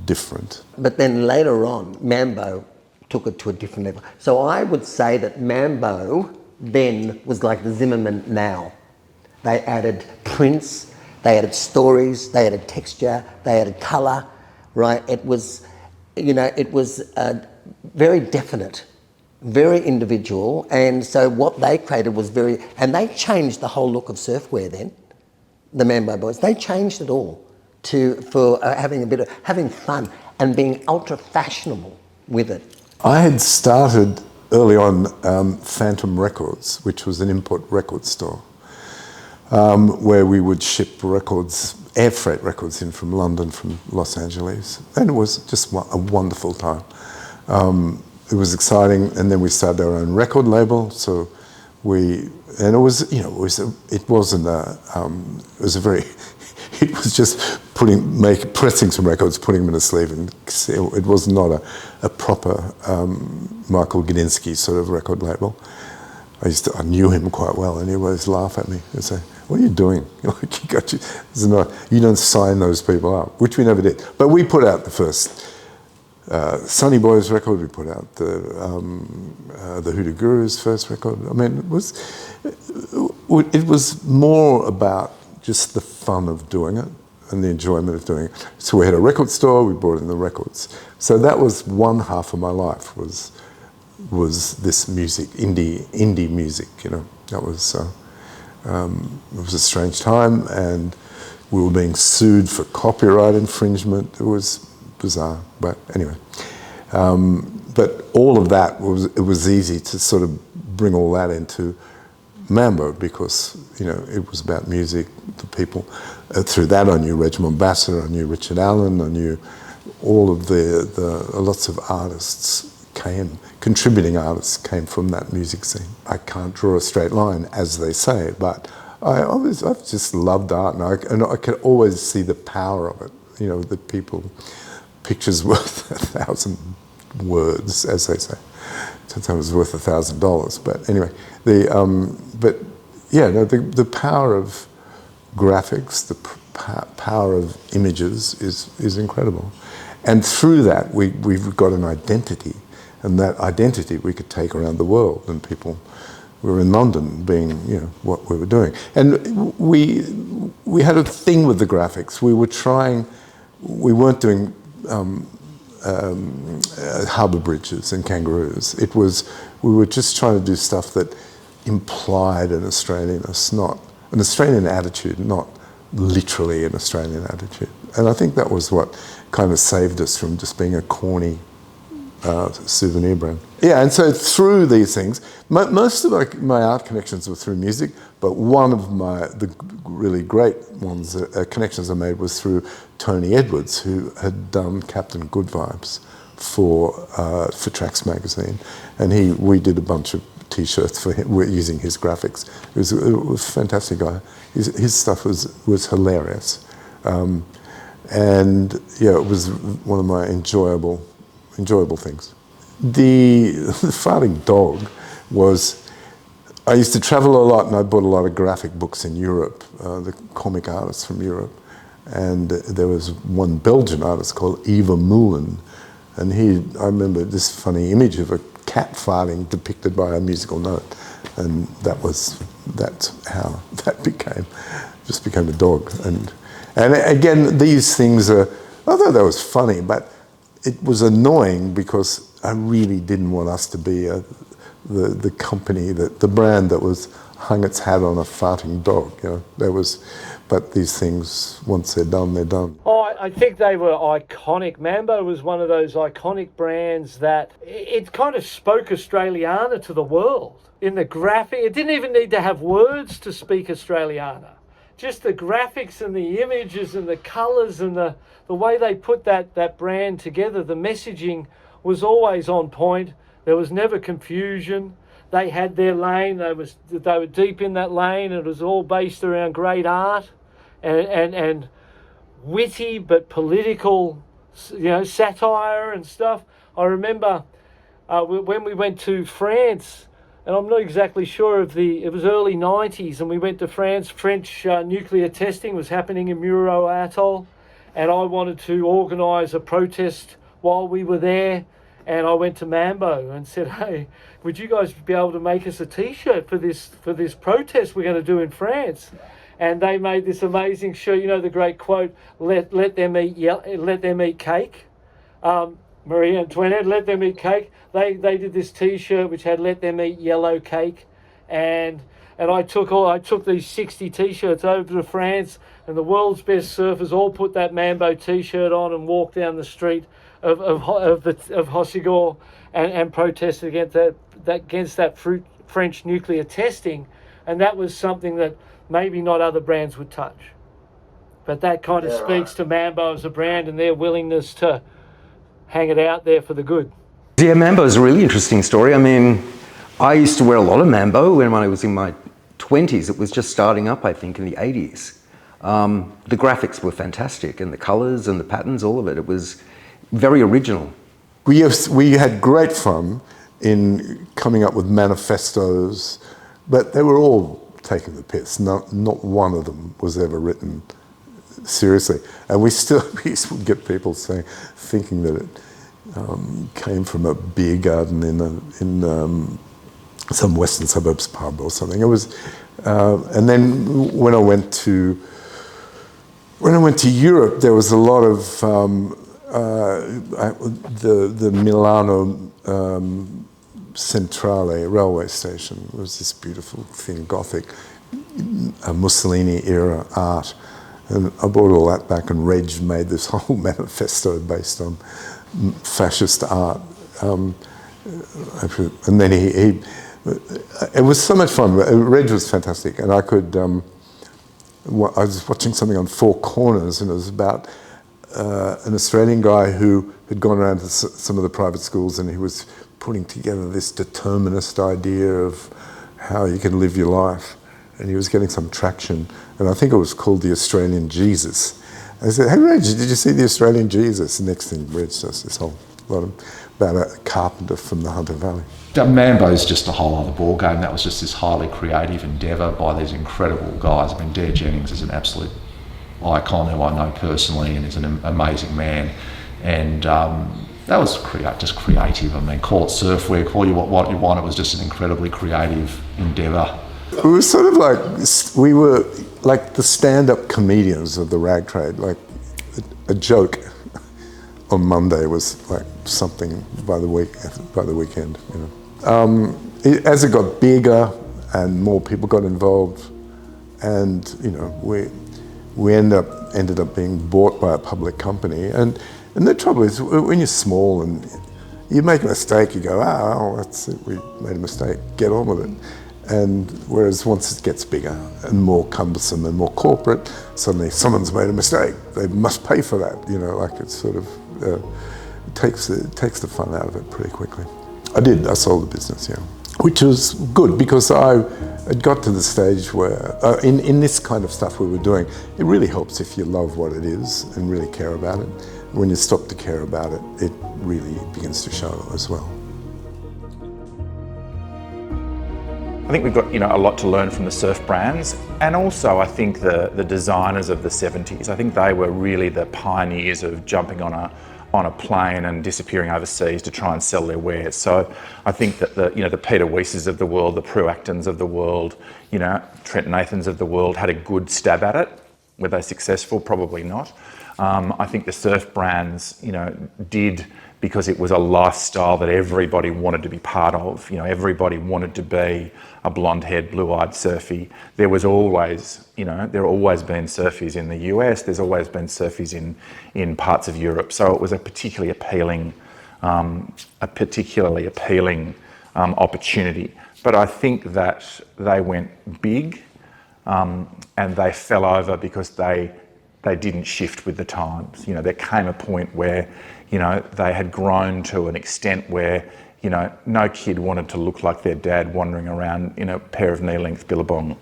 different. But then later on, Mambo took it to a different level. So I would say that Mambo then was like the Zimmerman now. They added prints, they added stories, they added texture, they added colour, right? It was, very definite, very individual, and so what they created was and they changed the whole look of surfwear then, the Mambo boys. They changed it all for having fun and being ultra fashionable with it. I had started early on Phantom Records, which was an import record store, where we would ship records, air freight records in from London, from Los Angeles, and it was just a wonderful time. It was exciting, and then we started our own record label. So it was just pressing some records, putting them in a sleeve, and it was not a proper Michael Gudinski sort of record label. I knew him quite well, and he would always laugh at me and say, "What are you doing? You don't sign those people up," which we never did. But we put out the first Sunny Boys record. We put out the Hoodoo Guru's first record. I mean, it was more about just the fun of doing it and the enjoyment of doing it. So we had a record store. We brought in the records. So that was one half of my life was this music, indie music. That was it was a strange time, and we were being sued for copyright infringement. It was bizarre, but anyway. But all of that it was easy to sort of bring all that into Mambo, because it was about music, the people. Through that, I knew Reg Mombassa, I knew Richard Allen, I knew all of lots of artists contributing artists came from that music scene. I can't draw a straight line, as they say, but I've just loved art, and I could always see the power of it. The pictures worth 1,000 words, as they say. Sometimes worth $1,000. But anyway, the power of graphics, the power of images is incredible, and through that we've got an identity, and that identity we could take around the world, and people We were in London, being what we were doing, and we had a thing with the graphics. We weren't doing harbour bridges and kangaroos. We were just trying to do stuff that implied an Australianness, not an Australian attitude, not literally an Australian attitude. And I think that was what kind of saved us from just being a corny souvenir brand. Yeah, and so through these things, most of my art connections were through music, but one of the really great ones, connections I made was through Tony Edwards, who had done Captain Good Vibes for Tracks magazine, and we did a bunch of T-shirts for him. We're using his graphics. It was a fantastic guy. His stuff was hilarious, and yeah, it was one of my enjoyable things. The farting dog was. I used to travel a lot, and I bought a lot of graphic books in Europe, the comic artists from Europe, and there was one Belgian artist called Eva Moulin, and I remember this funny image of a cat farting depicted by a musical note, and that's how that became a dog. And again, these things although that was funny, but it was annoying because I really didn't want us to be the company, the brand that was hung its hat on a farting dog. But these things, once they're done, they're done. Oh, I think they were iconic. Mambo was one of those iconic brands that it kind of spoke Australiana to the world. In the graphic, it didn't even need to have words to speak Australiana. Just the graphics and the images and the colours and the way they put that brand together, the messaging was always on point. There was never confusion. They had their lane. They were deep in that lane. It was all based around great art and witty but political, satire and stuff. I remember when we went to France, and I'm not exactly sure it was early 90s, and we went to France. French nuclear testing was happening in Muro Atoll, and I wanted to organise a protest while we were there. And I went to Mambo and said, "Hey, would you guys be able to make us a T-shirt for this protest we're going to do in France?" And they made this amazing shirt. The great quote, "Let them eat cake." Marie Antoinette, "Let them eat cake." They did this T-shirt which had "Let them eat yellow cake," and I took these 60 T-shirts over to France, and the world's best surfers all put that Mambo T-shirt on and walked down the street of Hossegor and protested against that French nuclear testing, and that was something that maybe not other brands would touch. But that kind of speaks to Mambo as a brand and their willingness to hang it out there for the good. Yeah, Mambo is a really interesting story. I mean, I used to wear a lot of Mambo when I was in my 20s. It was just starting up, I think, in the 80s. The graphics were fantastic, and the colours and the patterns, all of it. It was very original. We had great fun in coming up with manifestos, but they were all taking the piss. Not one of them was ever written seriously. And we would get people thinking that it came from a beer garden in some Western Suburbs pub or something. It was, and then when I went to Europe, there was a lot of the Milano Centrale railway station. It was this beautiful thing, Gothic, Mussolini era art. And I brought all that back, and Reg made this whole manifesto based on fascist art. And then it was so much fun. Reg was fantastic, and I was watching something on Four Corners, and it was about an Australian guy who had gone around to some of the private schools, and he was putting together this determinist idea of how you can live your life, and he was getting some traction, and I think it was called the Australian Jesus. I said, "Hey Reg, did you see the Australian Jesus?" The next thing Reg does this whole lot about a carpenter from the Hunter Valley. Mambo's just a whole other ball game. That was just this highly creative endeavour by these incredible guys. I mean, Dare Jennings is an absolute icon who I know personally and is an amazing man. And That was just creative. I mean, call it surfwear, call you what you want. It was just an incredibly creative endeavour. We were sort of like, we were like the stand-up comedians of the rag trade. Like a joke on Monday was like something by the weekend. You know. As it got bigger and more people got involved, and you know, we ended up being bought by a public company. And the trouble is, when you're small and you make a mistake, you go, oh, that's it, we made a mistake, get on with it. And whereas once it gets bigger and more cumbersome and more corporate, suddenly someone's made a mistake. They must pay for that. You know, like it's sort of it takes the fun out of it pretty quickly. I sold the business, yeah, which was good because I had got to the stage where in this kind of stuff we were doing, it really helps if you love what it is and really care about it. When you stop to care about it, it really begins to show as well. I think we've got a lot to learn from the Surfbrands, and also I think the designers of the 70s. I think they were really the pioneers of jumping on a plane and disappearing overseas to try and sell their wares. So I think that the Peter Weises of the world, the Prue Actons of the world, Trent Nathans of the world had a good stab at it. Were they successful? Probably not. I think the Surfbrands, did, because it was a lifestyle that everybody wanted to be part of. Everybody wanted to be a blonde-haired, blue-eyed surfie. There was always, there have always been surfies in the US. There's always been surfies in parts of Europe. So it was a particularly appealing opportunity. But I think that they went big and they fell over because they didn't shift with the times. There came a point where, they had grown to an extent where, no kid wanted to look like their dad wandering around in a pair of knee-length Billabong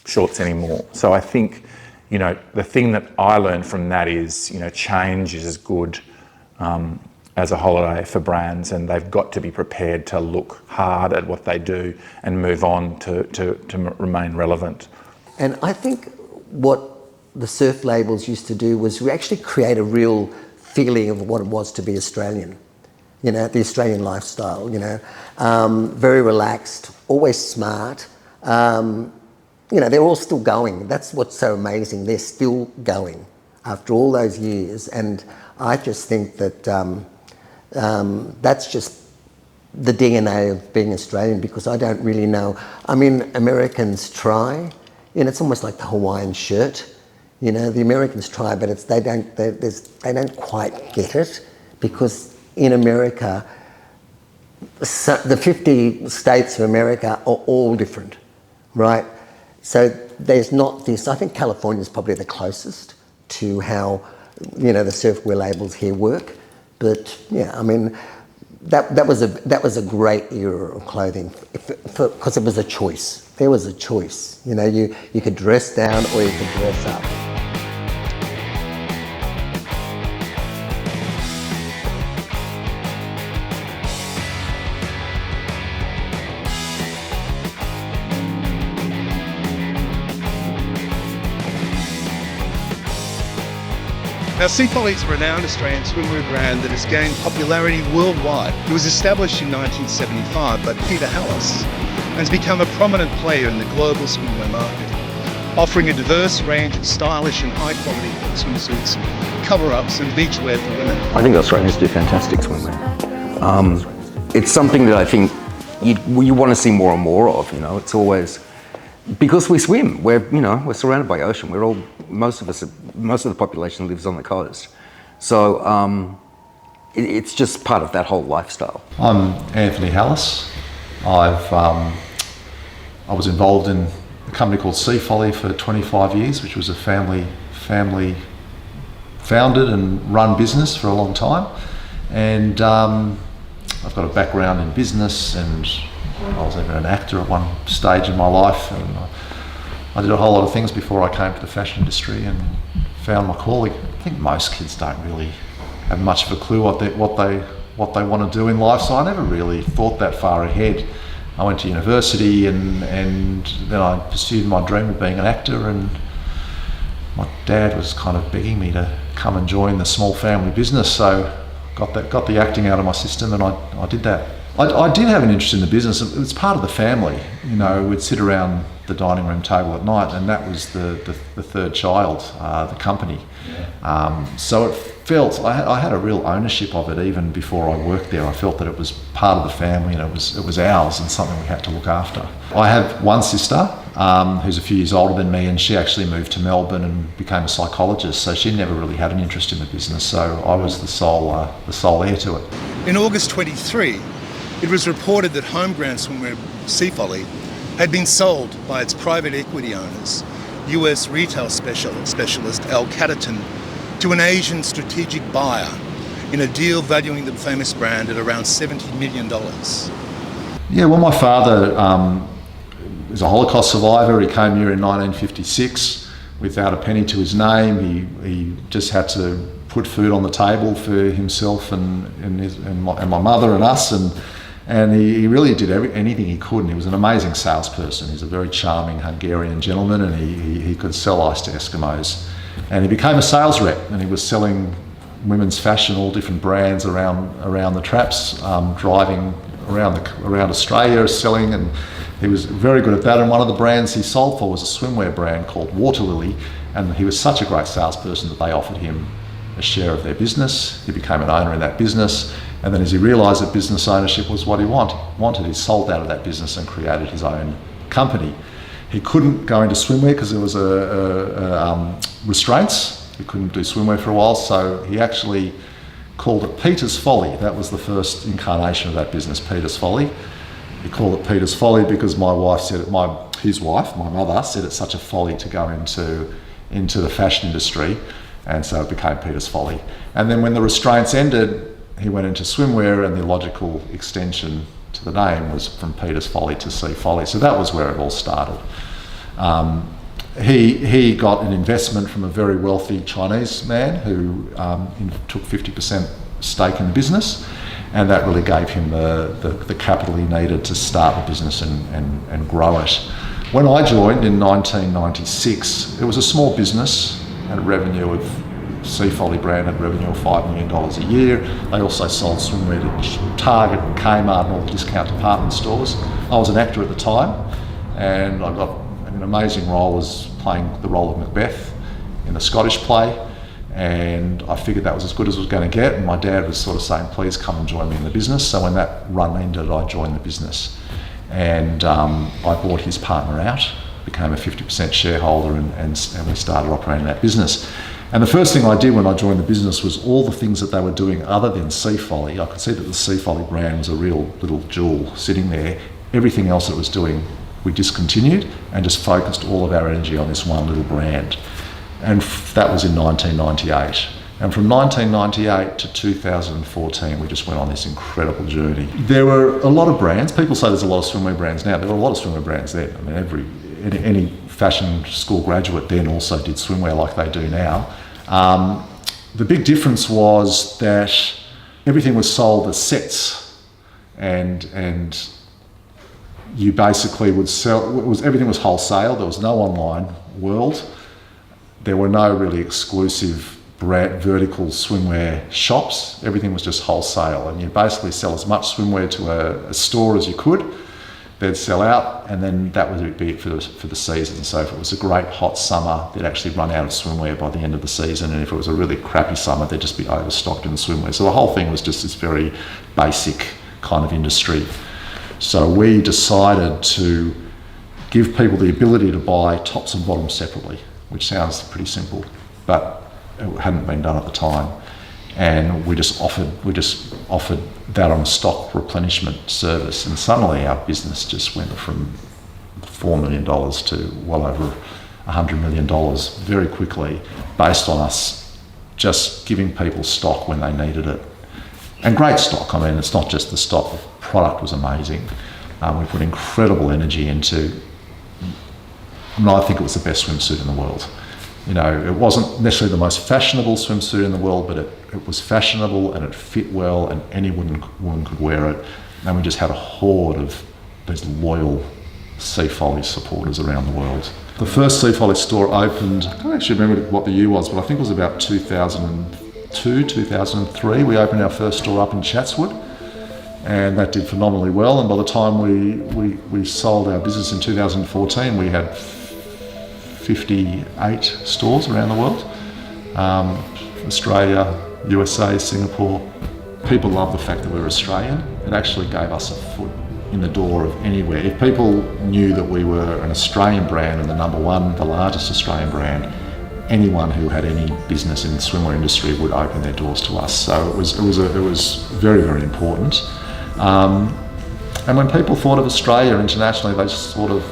shorts anymore. So I think, the thing that I learned from that is, change is as good as a holiday for brands, and they've got to be prepared to look hard at what they do and move on to remain relevant. And I think what the surf labels used to do was we actually create a real feeling of what it was to be Australian. The Australian lifestyle, very relaxed, always smart. They're all still going. That's what's so amazing. They're still going after all those years. And I just think that that's just the DNA of being Australian, because I don't really know. I mean, Americans try. It's almost like the Hawaiian shirt. The Americans try, but they don't quite get it, because in America, the 50 states of America are all different, right? So there's not this. I think California is probably the closest to how the surfwear labels here work. But yeah, I mean, that was a great era of clothing because it was a choice. There was a choice. You could dress down or you could dress up. Now, Sea Folly is a renowned Australian swimwear brand that has gained popularity worldwide. It was established in 1975 by Peter Hallis and has become a prominent player in the global swimwear market, offering a diverse range of stylish and high-quality swimsuits, cover-ups and beachwear for women. I think Australians do fantastic swimwear. It's something that I think you want to see more and more of. It's always because we swim. We're surrounded by ocean. Most of the population lives on the coast. So it's just part of that whole lifestyle. I'm Anthony Hallis. I was involved in a company called Sea Folly for 25 years, which was a family founded and run business for a long time. And I've got a background in business, and I was even an actor at one stage in my life, and I did a whole lot of things before I came to the fashion industry and found my calling. I think most kids don't really have much of a clue what they want to do in life, so I never really thought that far ahead. I went to university and then I pursued my dream of being an actor, and my dad was kind of begging me to come and join the small family business, so got the acting out of my system, and I did that. I did have an interest in the business. It was part of the family. You know, we'd sit around the dining room table at night, and that was the third child, the company. So it felt, I had a real ownership of it even before I worked there. I felt that it was part of the family, and it was ours and something we had to look after. I have one sister who's a few years older than me, and she actually moved to Melbourne and became a psychologist, so she never really had an interest in the business, so I was the sole heir to it. In August 23, it was reported that homegrown swimwear Sea Folly had been sold by its private equity owners, US retail specialist Al Catterton, to an Asian strategic buyer in a deal valuing the famous brand at around $70 million. Yeah, well, my father is a Holocaust survivor. He came here in 1956 without a penny to his name. He just had to put food on the table for himself and my mother and us, and he really did anything he could, and he was an amazing salesperson. He's a very charming Hungarian gentleman, and he could sell ice to Eskimos. And he became a sales rep, and he was selling women's fashion, all different brands around the traps, driving around Australia selling, and he was very good at that. And one of the brands he sold for was a swimwear brand called Water Lily, and he was such a great salesperson that they offered him a share of their business. He became an owner in that business, and then as he realised that business ownership was what he wanted, he sold out of that business and created his own company. He couldn't go into swimwear because there was restraints. He couldn't do swimwear for a while, so he actually called it Peter's Folly. That was the first incarnation of that business, Peter's Folly. He called it Peter's Folly because my wife said it, my mother said it's such a folly to go into the fashion industry, and so it became Peter's Folly. And then when the restraints ended, he went into swimwear, and the logical extension to the name was from Peter's Folly to Sea Folly. So that was where it all started. He got an investment from a very wealthy Chinese man who took 50% stake in the business, and that really gave him the capital he needed to start the business and grow it. When I joined in 1996, it was a small business, had a revenue of, Sea Folly brand had revenue of $5 million a year. They also sold swimwear to Target and Kmart and all the discount department stores. I was an actor at the time, and I got an amazing role as playing the role of Macbeth in a Scottish play, and I figured that was as good as it was going to get, and my dad was sort of saying, please come and join me in the business. So when that run ended, I joined the business, and I bought his partner out, became a 50% shareholder, and we started operating that business. And the first thing I did when I joined the business was all the things that they were doing other than Sea Folly. I could see that the Sea Folly brand was a real little jewel sitting there. Everything else it was doing, we discontinued and just focused all of our energy on this one little brand. And that was in 1998. And from 1998 to 2014, we just went on this incredible journey. There were a lot of brands. People say there's a lot of swimwear brands now. There were a lot of swimwear brands then. I mean, any fashion school graduate then also did swimwear like they do now. The big difference was that everything was sold as sets, and you basically would sell. Everything was wholesale. There was no online world. There were no really exclusive vertical swimwear shops. Everything was just wholesale, and you basically sell as much swimwear to a store as you could. They'd sell out, and then that would be it for the season. So if it was a great hot summer, they'd actually run out of swimwear by the end of the season, and if it was a really crappy summer, they'd just be overstocked in the swimwear. So the whole thing was just this very basic kind of industry. So we decided to give people the ability to buy tops and bottoms separately, which sounds pretty simple, but it hadn't been done at the time. And we just offered that on a stock replenishment service, and suddenly our business just went from $4 million to well over $100 million very quickly, based on us just giving people stock when they needed it. And great stock. I mean, it's not just the stock, the product was amazing. We put incredible energy into, I think it was the best swimsuit in the world. You know, it wasn't necessarily the most fashionable swimsuit in the world, but it was fashionable and it fit well, and any woman could wear it. And we just had a horde of these loyal Sea Folly supporters around the world. The first Sea Folly store opened, I don't actually remember what the year was, but I think it was about 2003, 2003, we opened our first store up in Chatswood, and that did phenomenally well. And by the time we sold our business in 2014, we had 58 stores around the world. Australia, USA, Singapore. People love the fact that we're Australian. It actually gave us a foot in the door of anywhere. If people knew that we were an Australian brand and the number one, the largest Australian brand, anyone who had any business in the swimwear industry would open their doors to us. So it was very, very important. And when people thought of Australia internationally, they just thought of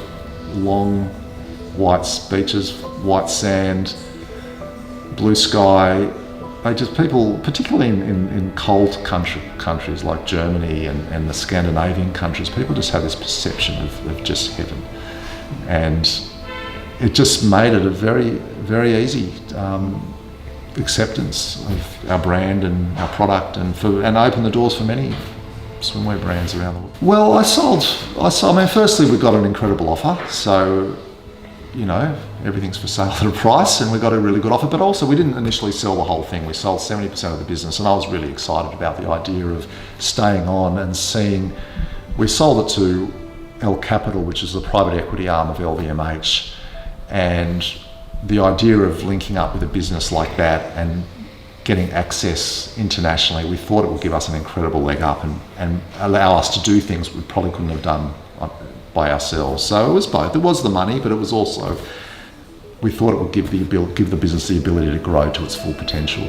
long white beaches, white sand, blue sky. People, particularly in cold countries like Germany and the Scandinavian countries, people just have this perception of just heaven. And it just made it a very, very easy acceptance of our brand and our product, and opened the doors for many swimwear brands around the world. Well, I sold, firstly we got an incredible offer, so, you know, everything's for sale at a price, and we got a really good offer, but also we didn't initially sell the whole thing. We sold 70% of the business, and I was really excited about the idea of staying on and seeing. We sold it to El Capital, which is the private equity arm of LVMH, and the idea of linking up with a business like that and getting access internationally, we thought it would give us an incredible leg up and allow us to do things we probably couldn't have done by ourselves. So it was both. It was the money, but it was also, we thought it would give the business the ability to grow to its full potential.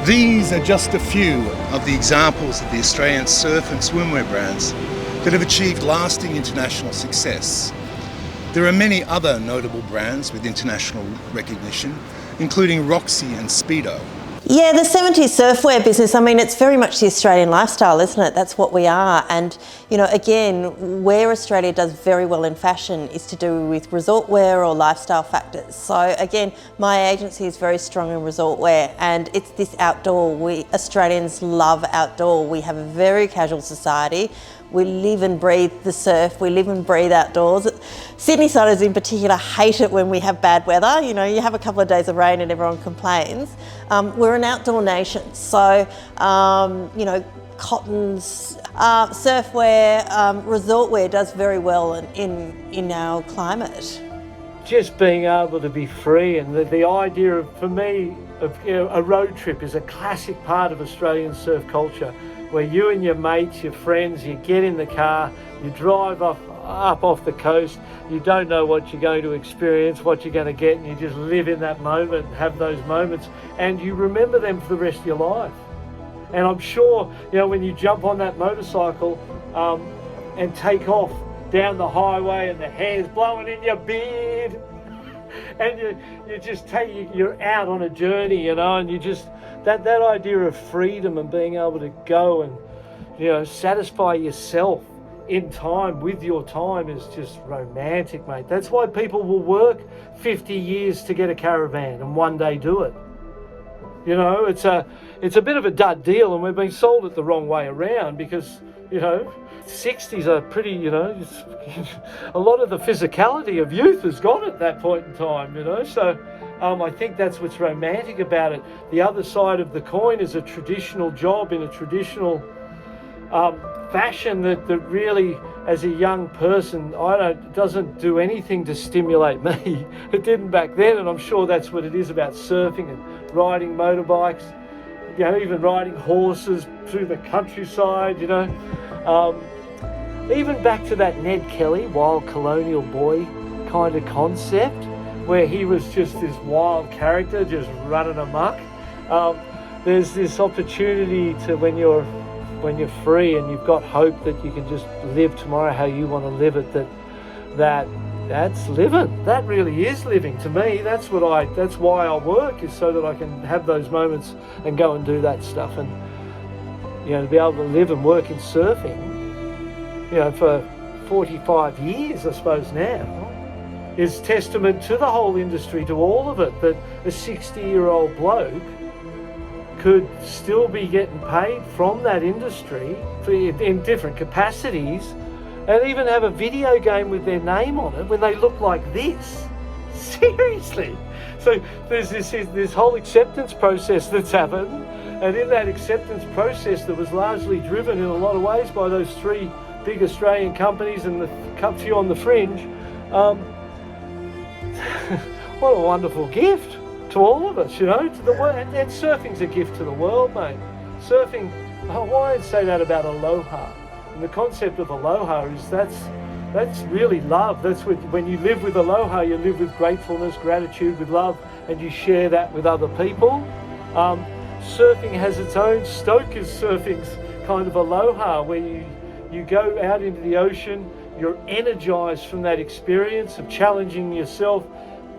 These are just a few of the examples of the Australian surf and swimwear brands that have achieved lasting international success. There are many other notable brands with international recognition, including Roxy and Speedo. Yeah, the 70s surfwear business, I mean, it's very much the Australian lifestyle, isn't it? That's what we are. And, you know, again, where Australia does very well in fashion is to do with resort wear or lifestyle factors. So again, my agency is very strong in resort wear, and it's this outdoor. We Australians love outdoor. We have a very casual society. We live and breathe the surf, we live and breathe outdoors. Sydney-siders in particular hate it when we have bad weather. You know, you have a couple of days of rain and everyone complains. We're an outdoor nation, so, you know, cottons, surfwear, resort wear does very well in our climate. Just being able to be free, and the idea of, for me, of, you know, a road trip is a classic part of Australian surf culture, where you and your mates, your friends, you get in the car, you drive up off the coast, you don't know what you're going to experience, what you're going to get, and you just live in that moment, have those moments, and you remember them for the rest of your life. And I'm sure, you know, when you jump on that motorcycle and take off down the highway and the hair's blowing in your beard, and you're out on a journey, you know, and you just, that idea of freedom and being able to go and, you know, satisfy yourself in time, with your time, is just romantic, mate. That's why people will work 50 years to get a caravan and one day do it. You know, it's a bit of a dud deal, and we've been sold it the wrong way around, because, you know, 60s are pretty, you know, a lot of the physicality of youth has gone at that point in time, you know, so I think that's what's romantic about it. The other side of the coin is a traditional job in a traditional fashion that really, as a young person, doesn't do anything to stimulate me. It didn't back then, and I'm sure that's what it is about surfing and riding motorbikes, you know, even riding horses through the countryside, you know. Even back to that Ned Kelly, wild colonial boy kind of concept, where he was just this wild character just running amok. There's this opportunity to, when you're free and you've got hope that you can just live tomorrow how you want to live it, that that's living. That really is living to me. That's why I work, is so that I can have those moments and go and do that stuff. And to be able to live and work in surfing, for 45 years, I suppose now, is testament to the whole industry, to all of it, that a 60-year-old bloke could still be getting paid from that industry in different capacities, and even have a video game with their name on it when they look like this. Seriously. So there's this whole acceptance process that's happened, and in that acceptance process that was largely driven in a lot of ways by those three big Australian companies and the few on the fringe, what a wonderful gift to all of us, to the world. And surfing's a gift to the world, mate. Surfing, why I'd say that about aloha. And the concept of aloha is that's really love. That's when you live with aloha, you live with gratefulness, gratitude, with love, and you share that with other people. Surfing has its own, Stoker's surfing's kind of aloha, where you go out into the ocean, you're energized from that experience of challenging yourself,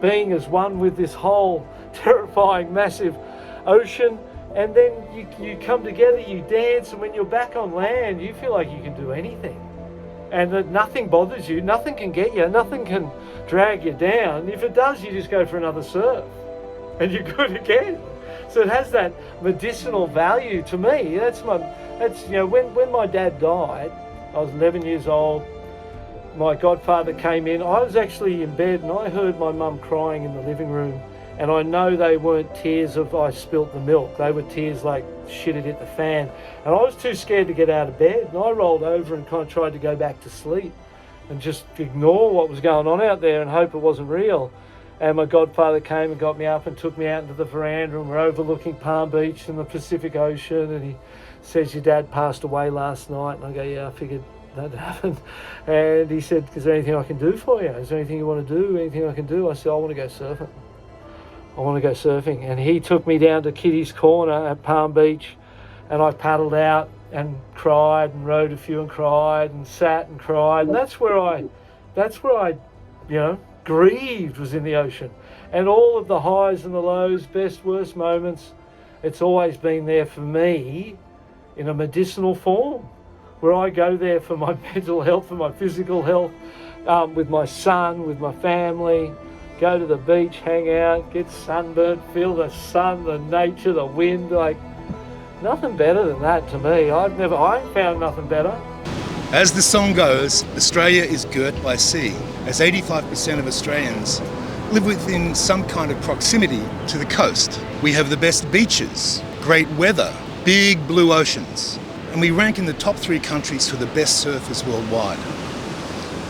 being as one with this whole terrifying, massive ocean, and then you come together, you dance, and when you're back on land, you feel like you can do anything. And that nothing bothers you, nothing can get you, nothing can drag you down. If it does, you just go for another surf, and you're good again. So it has that medicinal value to me. When my dad died, I was 11 years old. My godfather came in. I was actually in bed and I heard my mum crying in the living room. And I know they weren't tears of I spilt the milk. They were tears like shit had hit the fan. And I was too scared to get out of bed. And I rolled over and kind of tried to go back to sleep and just ignore what was going on out there and hope it wasn't real. And my godfather came and got me up and took me out into the veranda, and we're overlooking Palm Beach and the Pacific Ocean. And he says, your dad passed away last night. And I go, yeah, I figured that happened. And he said, is there anything I can do for you? Is there anything you want to do? Anything I can do? I said, I want to go surfing. I want to go surfing. And he took me down to Kitty's Corner at Palm Beach, and I paddled out and cried and rode a few and cried and sat and cried. And that's where I grieved, was in the ocean. And all of the highs and the lows, best, worst moments, it's always been there for me in a medicinal form, where I go there for my mental health, for my physical health, with my son, with my family, go to the beach, hang out, get sunburnt, feel the sun, the nature, the wind. Like, nothing better than that to me. I ain't found nothing better. As the song goes, Australia is girt by sea, as 85% of Australians live within some kind of proximity to the coast. We have the best beaches, great weather, big blue oceans, and we rank in the top 3 countries for the best surfers worldwide.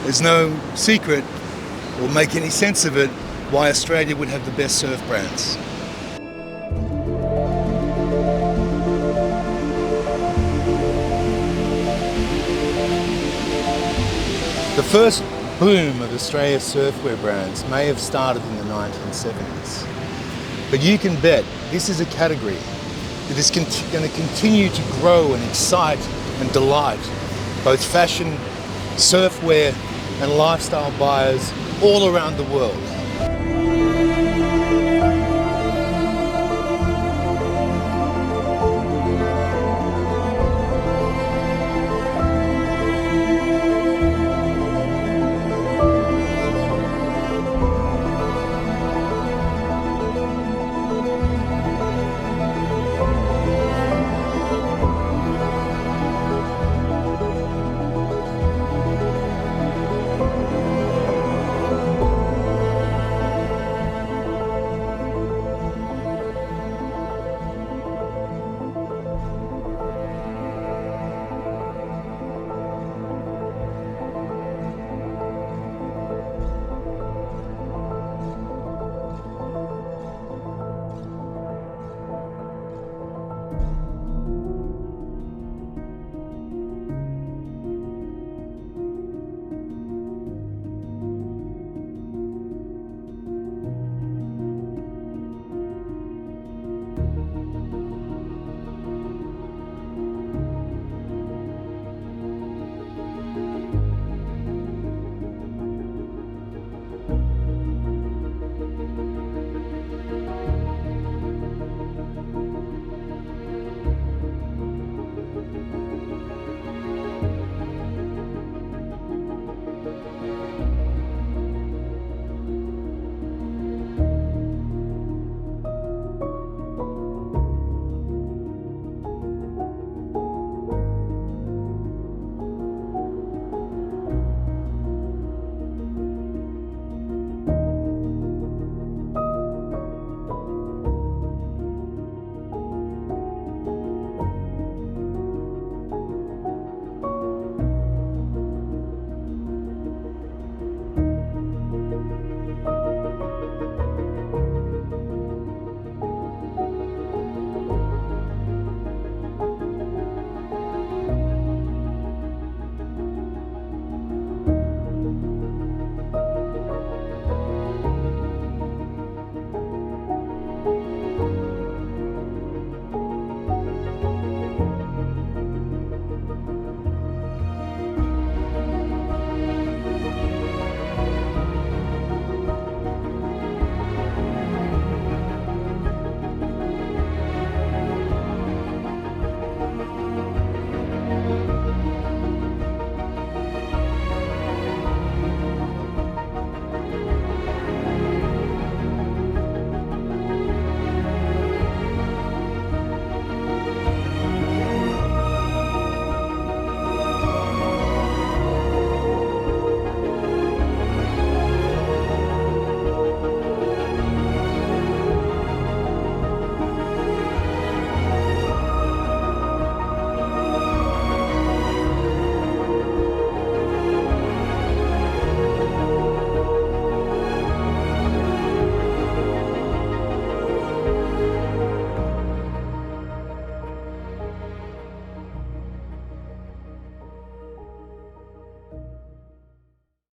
There's no secret, or make any sense of it, why Australia would have the best surf brands. The first boom of Australia's surfwear brands may have started in the 1970s. But you can bet this is a category that is going to continue to grow and excite and delight both fashion, surfwear and lifestyle buyers all around the world.